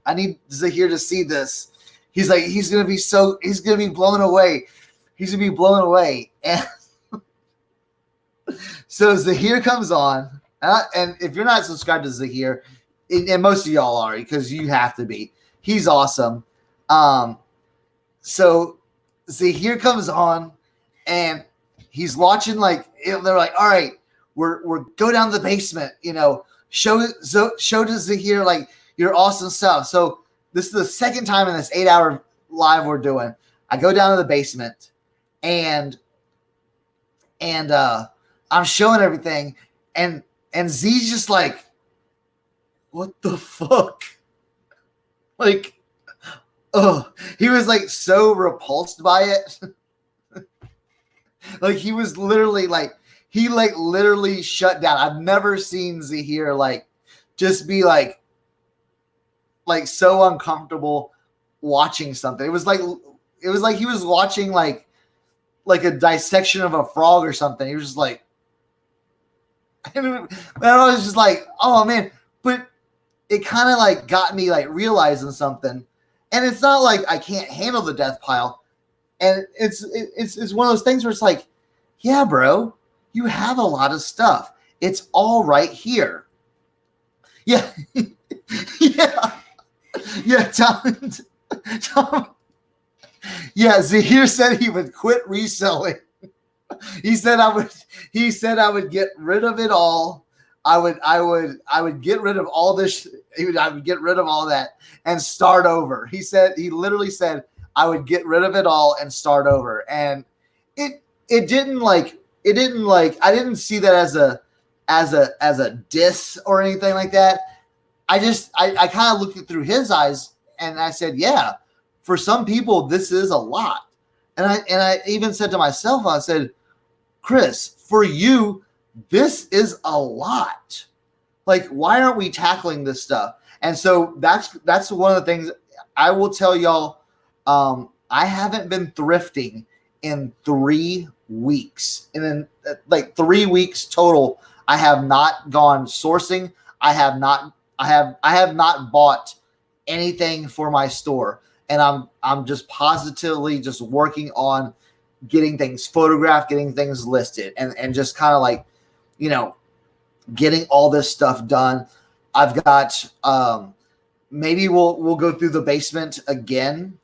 I need Zahir to see this." He's like, he's gonna be blown away. He's gonna be blown away. And so Zahir comes on, and if you're not subscribed to Zahir, and most of y'all are because you have to be. He's awesome. So Zahir comes on, and he's watching, like, they're like, all right, we're go down to the basement, you know, show to Zahir like your awesome stuff. So this is the second time in this 8-hour live we're doing. I go down to the basement, and I'm showing everything, and Z's just like, what the fuck? Like, he was like so repulsed by it. Like he was literally like, he literally shut down. I've never seen Zahir like just be like so uncomfortable watching something. It was like he was watching like a dissection of a frog or something. He was just like, and I was just like, oh man. But it kind of like got me like realizing something. And it's not like I can't handle the death pile. And it's one of those things where it's like, yeah, bro, you have a lot of stuff. It's all right here. Yeah. Yeah. Yeah, Tom. Yeah, Zahir said he would quit reselling. He said I would get rid of it all. I would get rid of all this. I would get rid of all that and start over. He literally said I would get rid of it all and start over. And it didn't like it didn't like, I didn't see that as a diss or anything like that. I kind of looked it through his eyes and I said, yeah, for some people, this is a lot. And I even said to myself, I said, Chris, for you, this is a lot. Like, why aren't we tackling this stuff? And so that's one of the things I will tell y'all. I haven't been thrifting in 3 weeks, and then like 3 weeks total. I have not gone sourcing. I have not bought anything for my store, and I'm just positively just working on getting things photographed, getting things listed, and just kind of like, you know, getting all this stuff done. I've got maybe we'll go through the basement again,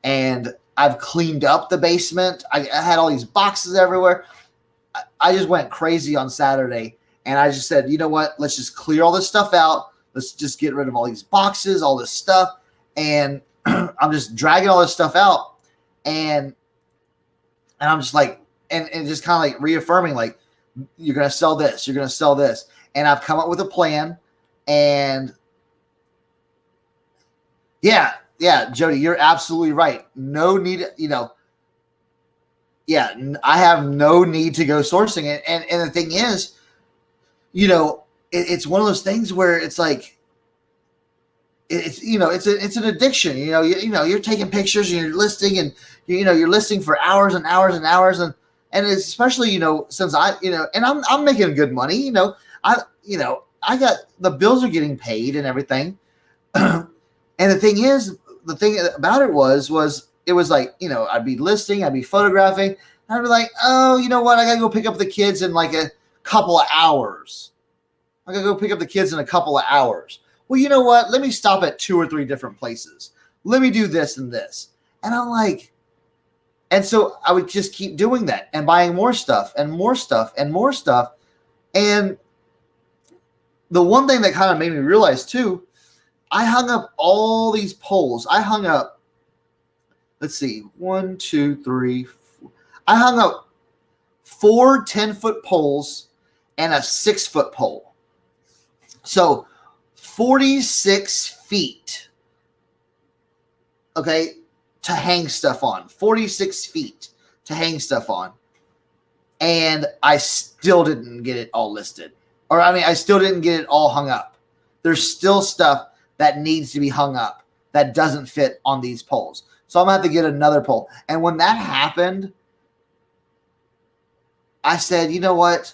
and I've cleaned up the basement. I had all these boxes everywhere. I just went crazy on Saturday, and I just said, you know what? Let's just clear all this stuff out. Let's just get rid of all these boxes, all this stuff, and I'm just dragging all this stuff out, and I'm just like, and just kind of like reaffirming, like, you're going to sell this, you're going to sell this. And I've come up with a plan, and yeah, Jody, you're absolutely right. No need, you know, yeah, I have no need to go sourcing it. And the thing is, you know, it's one of those things where it's like, it's, you know, it's an addiction. You know, you're taking pictures and you're listing, and you're listing for hours and hours and hours, and it's especially, you know, since and I'm making good money. You know, I got, the bills are getting paid and everything. And the thing about it was it was like, you know, I'd be listing, I'd be photographing, and I'd be like, oh, you know what? I got to go pick up the kids in like a couple of hours. I got to go pick up the kids in a couple of hours. Well, you know what? Let me stop at 2 or 3 different places. Let me do this and this. And I'm like, and so I would just keep doing that and buying more stuff and more stuff and more stuff. And the one thing that kind of made me realize too, I hung up all these poles. I hung up, let's see, 1, 2, 3, 4. I hung up 4 10-foot poles and a 6-foot pole. So 46 feet, okay, to hang stuff on. 46 feet to hang stuff on. And I still didn't get it all listed. Or, I mean, I still didn't get it all hung up. There's still stuff that needs to be hung up that doesn't fit on these poles. So I'm going to have to get another pole. And when that happened, I said, you know what?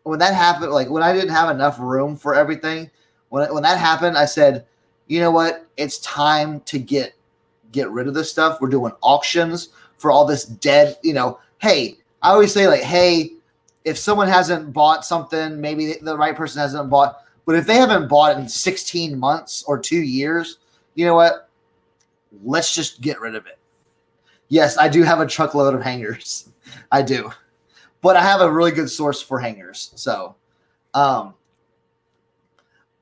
When that happened, like when I didn't have enough room for everything, when that happened, I said, you know what? It's time to get rid of this stuff. We're doing auctions for all this dead, you know. Hey, I always say, like, hey, if someone hasn't bought something, maybe the right person hasn't bought, but if they haven't bought it in 16 months or 2 years, you know what? Let's just get rid of it. Yes, I do have a truckload of hangers. I do. But I have a really good source for hangers. So, and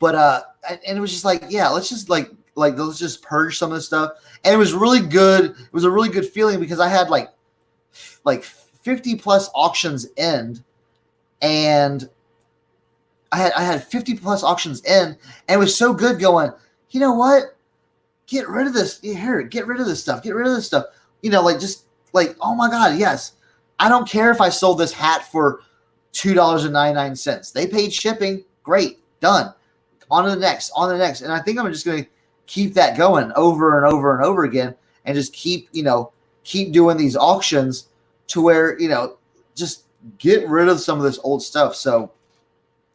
it was just like, yeah, let's just let's just purge some of this stuff. And it was really good. It was a really good feeling because I had like 50 plus auctions end, and I had 50 plus auctions in, and it was so good going, you know what? Get rid of this. Here, get rid of this stuff. Get rid of this stuff. You know, like, just like, oh my God, yes. I don't care if I sold this hat for $2.99. They paid shipping. Great. Done. On to the next. And I think I'm just going to keep that going over and over and over again, and just keep doing these auctions to where, you know, just get rid of some of this old stuff. So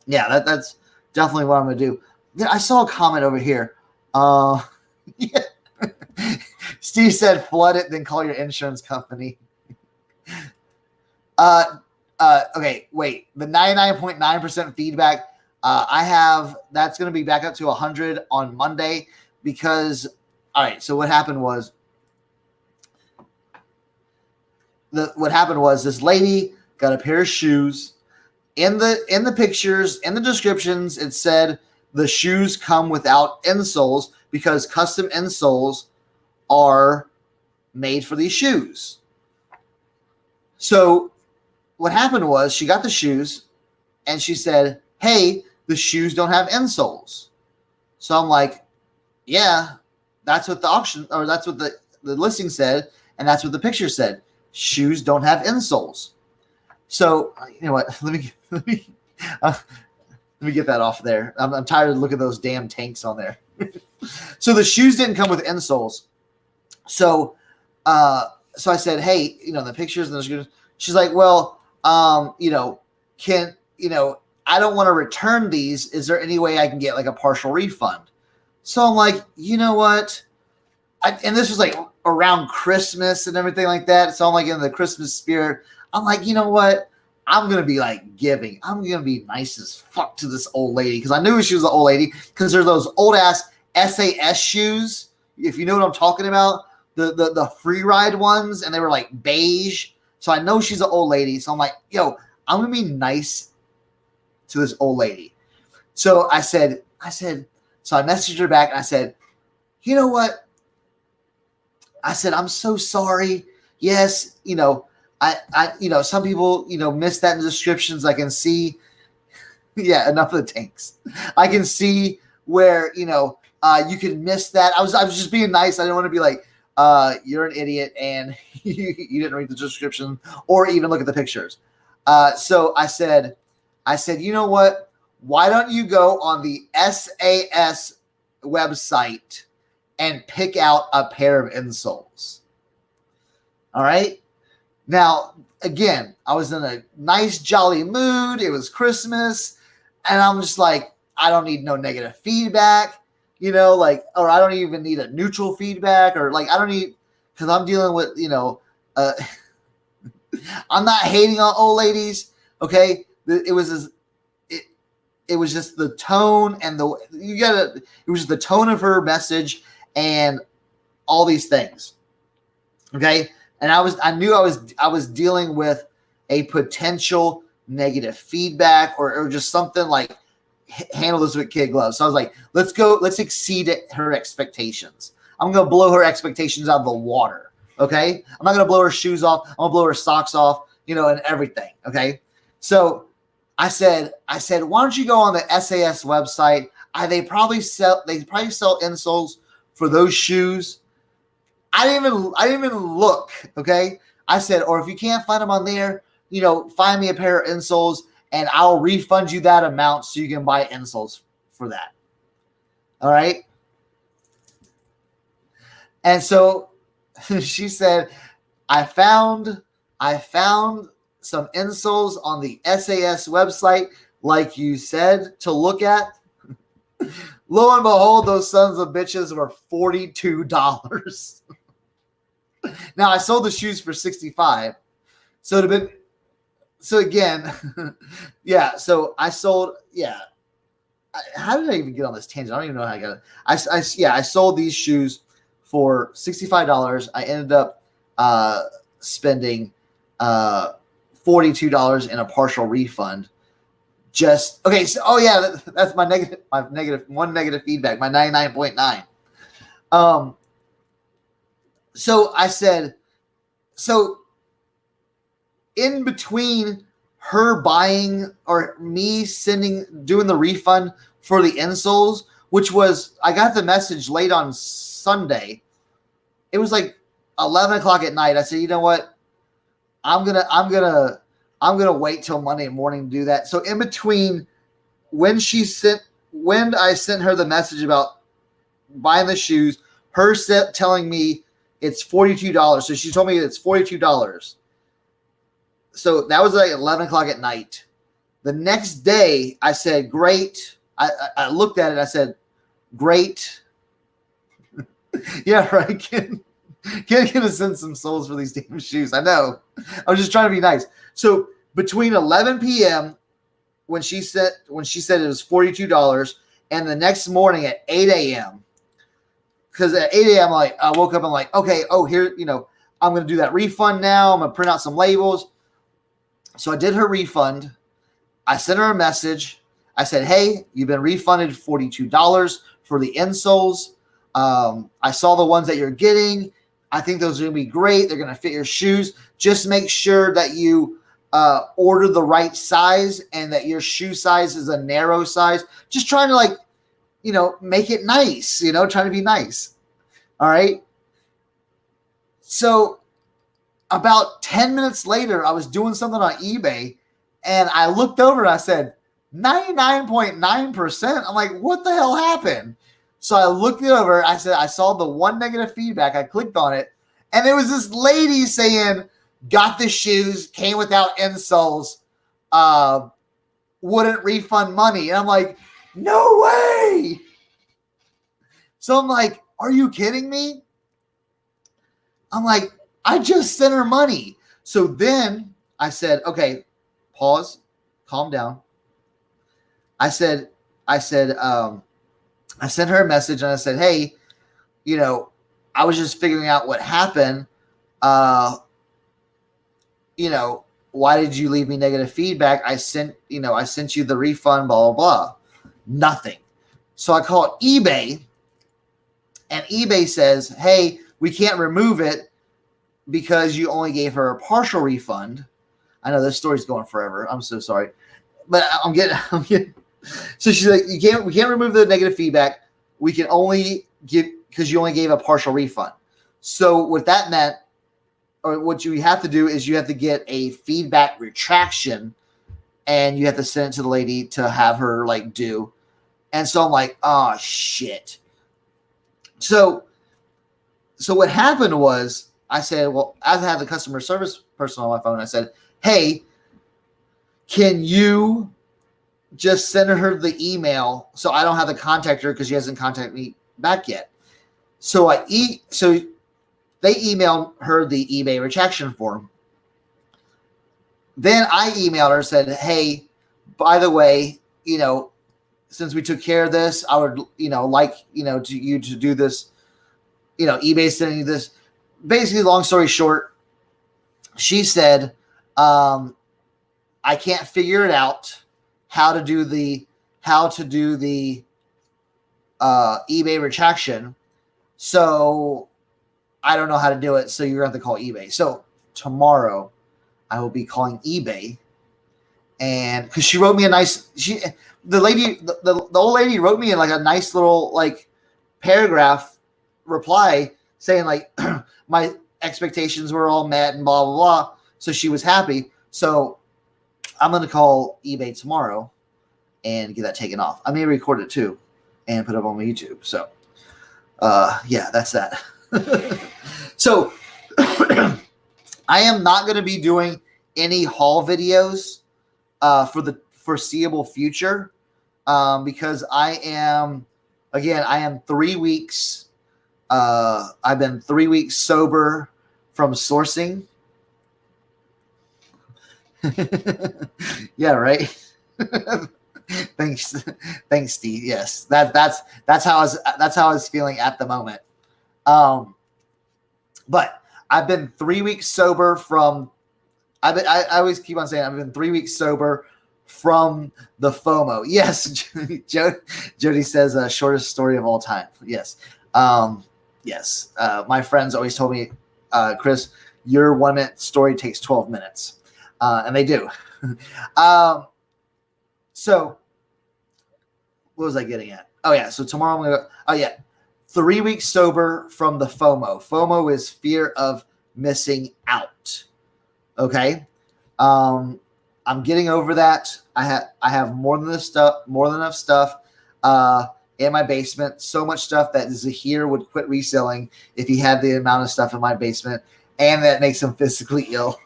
yeah, that's definitely what I'm going to do. Yeah, I saw a comment over here. Yeah. Steve said, flood it, then call your insurance company. Okay, wait. The 99.9% feedback, I have, that's going to be back up to 100 on Monday because, all right, so what happened was this lady got a pair of shoes. In the pictures, in the descriptions, it said the shoes come without insoles because custom insoles are made for these shoes. So what happened was she got the shoes and she said, hey, the shoes don't have insoles. So I'm like, yeah, that's what the auction, or that's what the listing said, and that's what the picture said. Shoes don't have insoles. So you know what? Let me get that off there. I'm tired of looking at those damn tanks on there. So the shoes didn't come with insoles. So so I said, hey, the pictures and the shoes. She's like, well, can I don't want to return these. Is there any way I can get like a partial refund? So I'm like, you know what? And this was like around Christmas and everything like that. So I'm like in the Christmas spirit. I'm like, you know what? I'm going to be like giving. I'm going to be nice as fuck to this old lady. Because I knew she was an old lady. Because there's those old ass SAS shoes. If you know what I'm talking about. The free ride ones. And they were like beige. So I know she's an old lady. So I'm like, yo, I'm going to be nice to this old lady. So I said, so I messaged her back and I said, you know what? I said, I'm so sorry. Yes, I some people, miss that in the descriptions. I can see, yeah, enough of the tanks. I can see where, you can miss that. I was just being nice. I didn't want to be like, you're an idiot and you didn't read the description or even look at the pictures. So I said, you know what? Why don't you go on the SAS website and pick out a pair of insoles? All right. Now, again, I was in a nice, jolly mood. It was Christmas. And I'm just like, I don't need no negative feedback, or I don't even need a neutral feedback, or like, I don't need, because I'm dealing with, I'm not hating on old ladies. Okay. It was just the tone and it was just the tone of her message and all these things. Okay. And I knew I was dealing with a potential negative feedback or just something like handle this with kid gloves. So I was like, let's exceed her expectations. I'm going to blow her expectations out of the water. Okay. I'm not going to blow her shoes off. I'm going to blow her socks off, and everything. Okay. So I said, why don't you go on the SAS website? They probably sell insoles for those shoes. I didn't even look. Okay. I said, or if you can't find them on there, find me a pair of insoles and I'll refund you that amount so you can buy insoles for that. All right. And so she said, I found some insoles on the SAS website, like you said, to look at. Lo and behold, those sons of bitches were $42. Now I sold the shoes for $65. So it'd have been, so again, yeah. So I sold, yeah. How did I even get on this tangent? I don't even know how I got it. I sold these shoes for $65. I ended up spending $42 in a partial refund. Just okay. So, oh yeah, that's my negative feedback, my 99.9. So I said, so in between her buying or me doing the refund for the insoles, which was, I got the message late on Sunday. It was like 11 o'clock at night. I said, you know what? I'm going to wait till Monday morning to do that. So in between when I sent her the message about buying the shoes, her telling me it's $42. So she told me it's $42. So that was like 11 o'clock at night. The next day I said, great. I looked at it. I said, great. Yeah, right. Can send some souls for these damn shoes. I know. I was just trying to be nice. So between 11 p.m. when she said it was $42 and the next morning at 8 a.m. because at 8 a.m. I woke up and like, okay, here, I'm going to do that refund now. I'm going to print out some labels. So I did her refund. I sent her a message. I said, hey, you've been refunded $42 for the insoles. I saw the ones that you're getting. I think those are going to be great. They're going to fit your shoes. Just make sure that you order the right size and that your shoe size is a narrow size. Just trying to like, make it nice, trying to be nice. All right. So about 10 minutes later, I was doing something on eBay and I looked over and I said, 99.9%. I'm like, what the hell happened? So I looked it over. I said, I saw the one negative feedback. I clicked on it. And there was this lady saying, got the shoes, came without insoles, wouldn't refund money. And I'm like, no way. So I'm like, are you kidding me? I'm like, I just sent her money. So then I said, okay, pause, calm down. I sent her a message and I said, hey, I was just figuring out what happened. Why did you leave me negative feedback? I sent you the refund, blah, blah, blah. Nothing. So I called eBay and eBay says, hey, we can't remove it because you only gave her a partial refund. I know this story's going forever. I'm so sorry. But I'm getting so she's like, we can't remove the negative feedback. We can only give because you only gave a partial refund. So what that meant, or what you have to do is you have to get a feedback retraction and you have to send it to the lady to have her like do. And so I'm like, oh shit. So what happened was I said, well, as I had the customer service person on my phone, I said, hey, can you just send her the email so I don't have to contact her because she hasn't contacted me back yet. So they emailed her the eBay retraction form. Then I emailed her and said, hey, by the way, since we took care of this, I would, like, to do this, eBay sending you this. Basically, long story short, she said, I can't figure it out how to do the eBay retraction. So I don't know how to do it. So you're going to have to call eBay. So tomorrow I will be calling eBay. And because she wrote me the old lady wrote me in like a nice little like paragraph reply saying like my expectations were all met and blah, blah, blah. So she was happy. So I'm going to call eBay tomorrow and get that taken off. I may record it too and put it up on my YouTube. So, yeah, that's that. So I am not going to be doing any haul videos for the foreseeable future because I am 3 weeks. I've been 3 weeks sober from sourcing. Yeah, right. Thanks, Steve. Yes, that's how I was feeling at the moment. But I've been 3 weeks sober from. I always keep on saying I've been 3 weeks sober from the FOMO. Yes, Jody says shortest story of all time. Yes, yes. My friends always told me, Chris, your 1 minute story takes 12 minutes, and they do. So what was I getting at? Oh yeah. So tomorrow I'm gonna go. Oh yeah. 3 weeks sober from the FOMO. FOMO is fear of missing out. Okay. I'm getting over that. I have more than enough stuff in my basement. So much stuff that Zahir would quit reselling if he had the amount of stuff in my basement, and that makes him physically ill.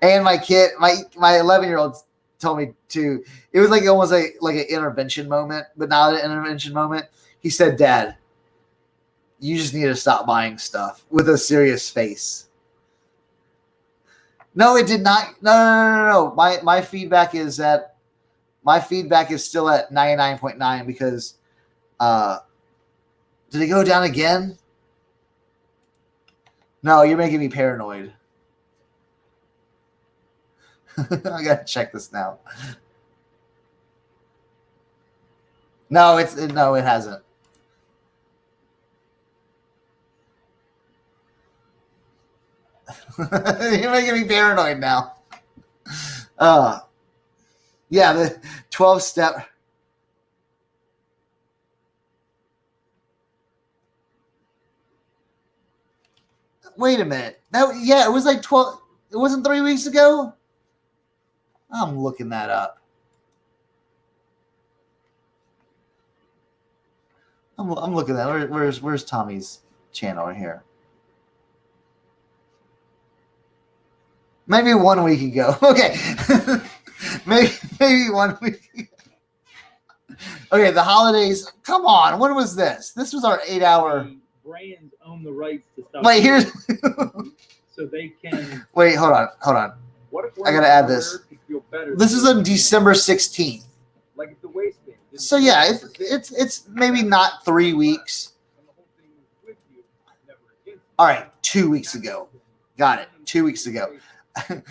And my kid, my 11-year-old told me to. It was like almost like an intervention moment, but not an intervention moment. He said, "Dad, you just need to stop buying stuff," with a serious face. No, it did not. No. My feedback is still at 99.9 because did it go down again? No, you're making me paranoid. I gotta check this now. No, it hasn't. You're making me paranoid now. Yeah, the 12-step. Wait a minute. It was like 12. It wasn't 3 weeks ago. I'm looking that up. I'm looking at it. Where's Tommy's channel right here? Maybe 1 week ago. Okay. maybe 1 week ago. Okay, the holidays. Come on. When was this? This was our 8-hour. Brands own the rights to stop. Wait, here's. So they can. Wait, hold on. What if I gotta add this. Feel better this is on December 16th. Like if the waistband. So yeah, it's maybe not 3 weeks. All right, 2 weeks ago. Got it. 2 weeks ago. All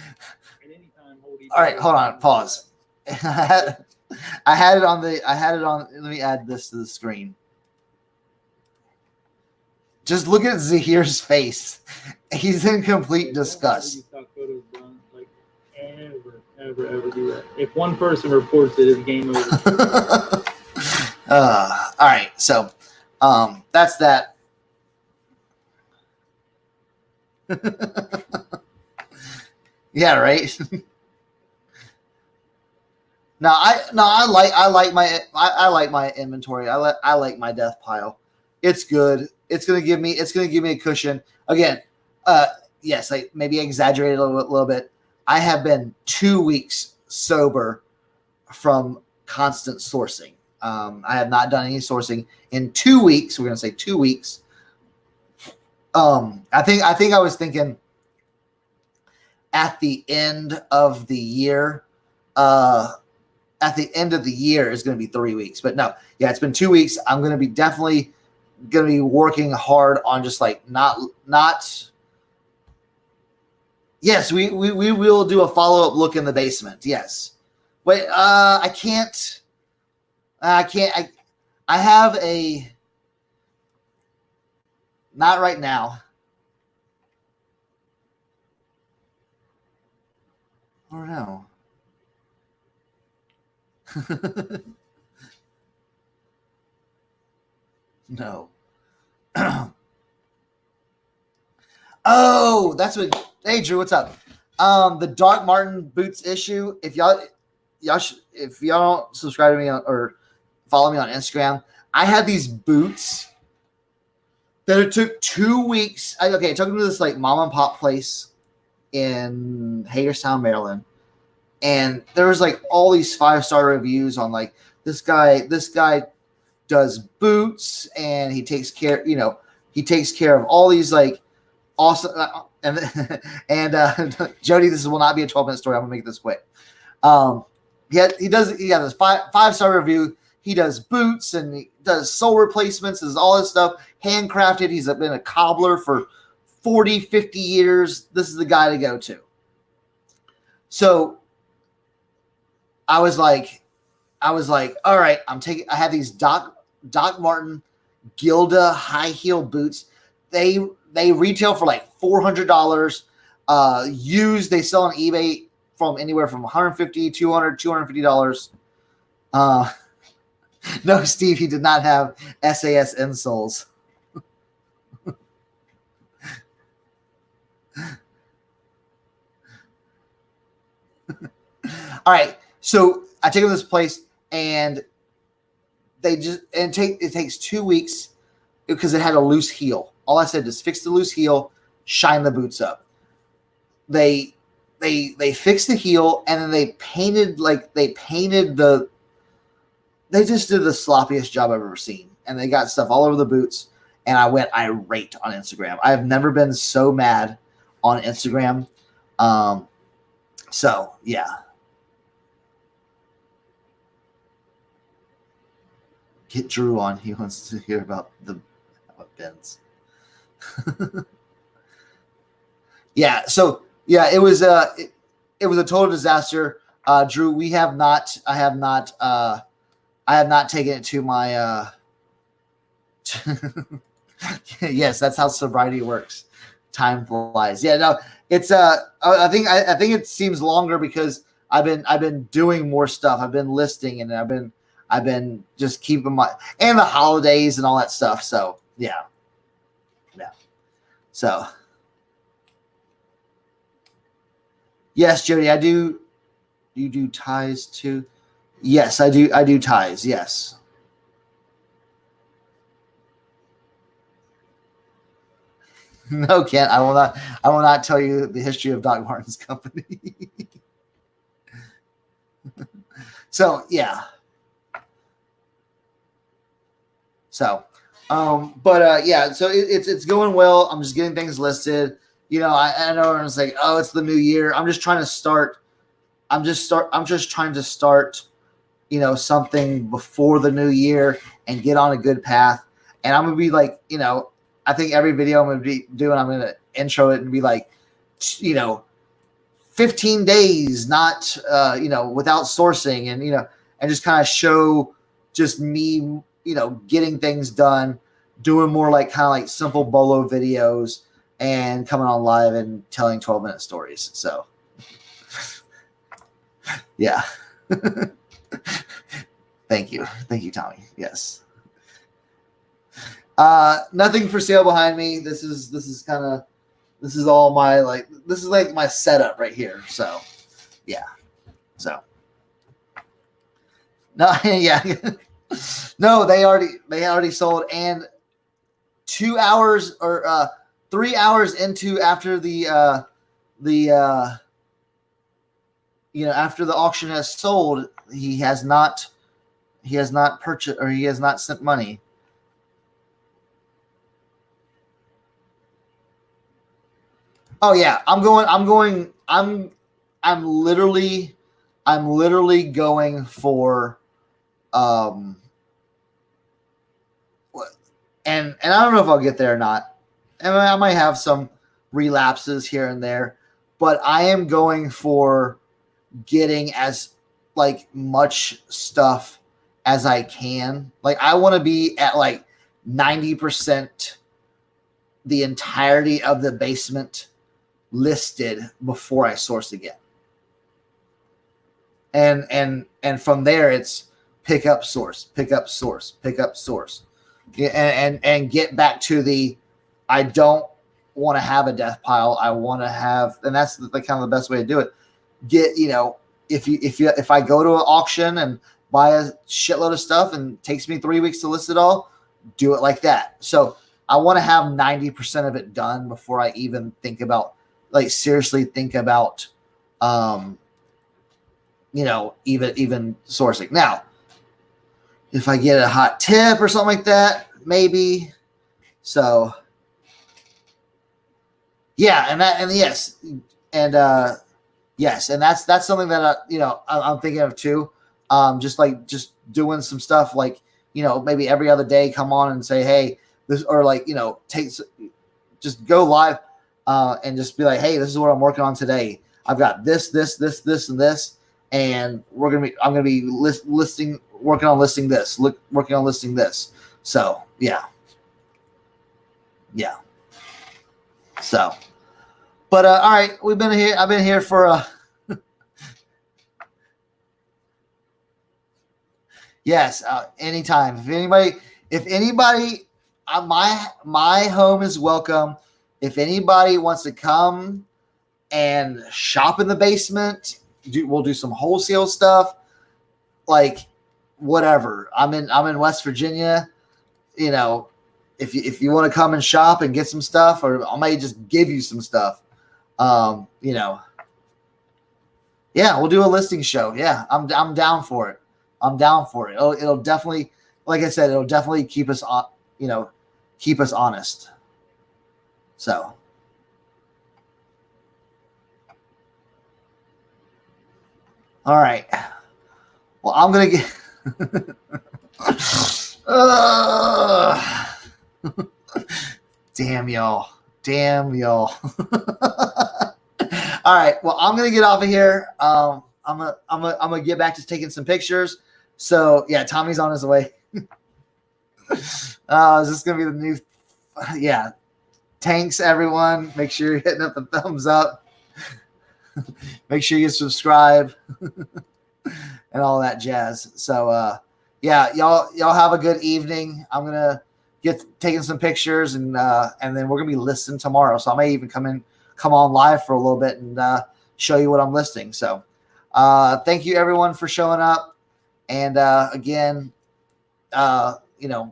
right, hold on. Pause. I had it on. Let me add this to the screen. Just look at Zahir's face. He's in complete disgust. Ever do that. If one person reports it, it's game over. All right, so that's that. Yeah, right. I like my inventory. I like my death pile. It's good. It's gonna give me a cushion. Again, yes, I maybe exaggerated a little bit. I have been 2 weeks sober from constant sourcing. I have not done any sourcing in 2 weeks. We're gonna say 2 weeks. I think I was thinking at the end of the year. At the end of the year is going to be 3 weeks, but no, yeah, it's been 2 weeks. I'm going to be definitely going to be working hard on just like not. Yes, we will do a follow-up look in the basement. Yes. Wait, I can't. I have a. Not right now. I don't know. No. Oh, that's what. Hey, Drew, what's up? The Doc Martin boots issue. If y'all don't subscribe to me or follow me on Instagram, I had these boots that it took 2 weeks. I took them to this like mom and pop place in Hagerstown, Maryland, and there was like all these 5-star reviews on like this guy does boots and he takes care of all these like awesome and Jody, this will not be a 12-minute story. I'm gonna make this quick. He got this 5-star review. He does boots and he does sole replacements, does all this stuff, handcrafted. He's been a cobbler for 40, 50 years. This is the guy to go to. So I was like, all right, I have these Doc Martin Gilda high heel boots. They retail for like $400. Used, they sell on eBay from anywhere from $150, $200, $250. No, Steve, he did not have SAS insoles. All right, so I take them to this place, and it takes 2 weeks because it had a loose heel. All I said is fix the loose heel, shine the boots up. They fixed the heel, and then they just did the sloppiest job I've ever seen, and they got stuff all over the boots. And I went irate on Instagram. I have never been so mad on Instagram. So yeah. Get Drew on. He wants to hear about Benz. Yeah. So yeah, it was a total disaster. Drew, I have not taken it to my. Yes, that's how sobriety works. Time flies. Yeah, no, it's I think it seems longer because I've been doing more stuff. I've been listing, and I've been just keeping my, and the holidays and all that stuff. So yeah. So yes, Jody, I do. You do ties too? Yes, I do. I do ties. Yes. No, Kent, I will not. I will not tell you the history of Doc Martin's company. So yeah. So, yeah. So it's going well. I'm just getting things listed. I know everyone's like, oh, it's the new year. I'm just trying to start. I'm just trying to start. Something before the new year and get on a good path. And I'm gonna be like, I think every video I'm gonna be doing, I'm gonna intro it and be like, 15 days, not without sourcing, and just kind of show just me, getting things done, doing more like kind of like simple bolo videos and coming on live and telling 12-minute stories. So yeah. Thank you, Tommy. Yes. Nothing for sale behind me. This is all my this is like my setup right here. So yeah. So no, yeah. No, they already sold, and 2 hours or 3 hours into after the after the auction has sold, he has not purchased, or he has not sent money. Oh yeah, I'm literally going for and I don't know if I'll get there or not. And I might have some relapses here and there, but I am going for getting as much stuff as I can. I want to be at 90% the entirety of the basement listed before I source again. And from there it's pick up, source, pick up, source, pick up, source. And get back to the, I don't want to have a death pile. I want to have, and that's the kind of the best way to do it. Get, if I go to an auction and buy a shitload of stuff and it takes me 3 weeks to list it all, do it like that. So I want to have 90% of it done before I even think about, seriously think about, even sourcing. Now, if I get a hot tip or something like that, maybe. So yeah, and yes, and yes, and that's something that I'm thinking of too. Just doing some stuff maybe every other day, come on and say, hey, this, or just go live and just be like, hey, this is what I'm working on today. I've got this, and this, and I'm gonna be working on listing this. So yeah. So, but all right, I've been here for yes, anytime. If anybody, my home is welcome. If anybody wants to come and shop in the basement, we'll do some wholesale stuff, whatever. I'm in West Virginia. If you want to come and shop and get some stuff, or I might just give you some stuff. Yeah, we'll do a listing show. Yeah, I'm down for it. It'll definitely, like I said, it'll definitely keep us keep us honest. So. All right. Well, I'm going to get damn y'all. All right. Well, I'm going to get off of here. I'm going to get back to taking some pictures. So yeah, Tommy's on his way. Is this going to be the new, yeah. Thanks everyone. Make sure you're hitting up the thumbs up. Make sure you subscribe and all that jazz. So yeah, y'all have a good evening. I'm gonna get taking some pictures and then we're gonna be listing tomorrow. So I may even come on live for a little bit and show you what I'm listing. So thank you everyone for showing up. And again,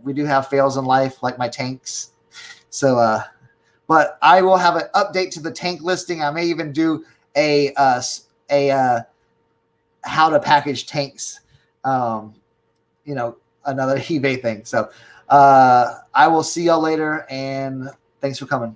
we do have fails in life, like my tanks. So but I will have an update to the tank listing. I may even do a how to package tanks, another eBay thing. So I will see y'all later, and thanks for coming.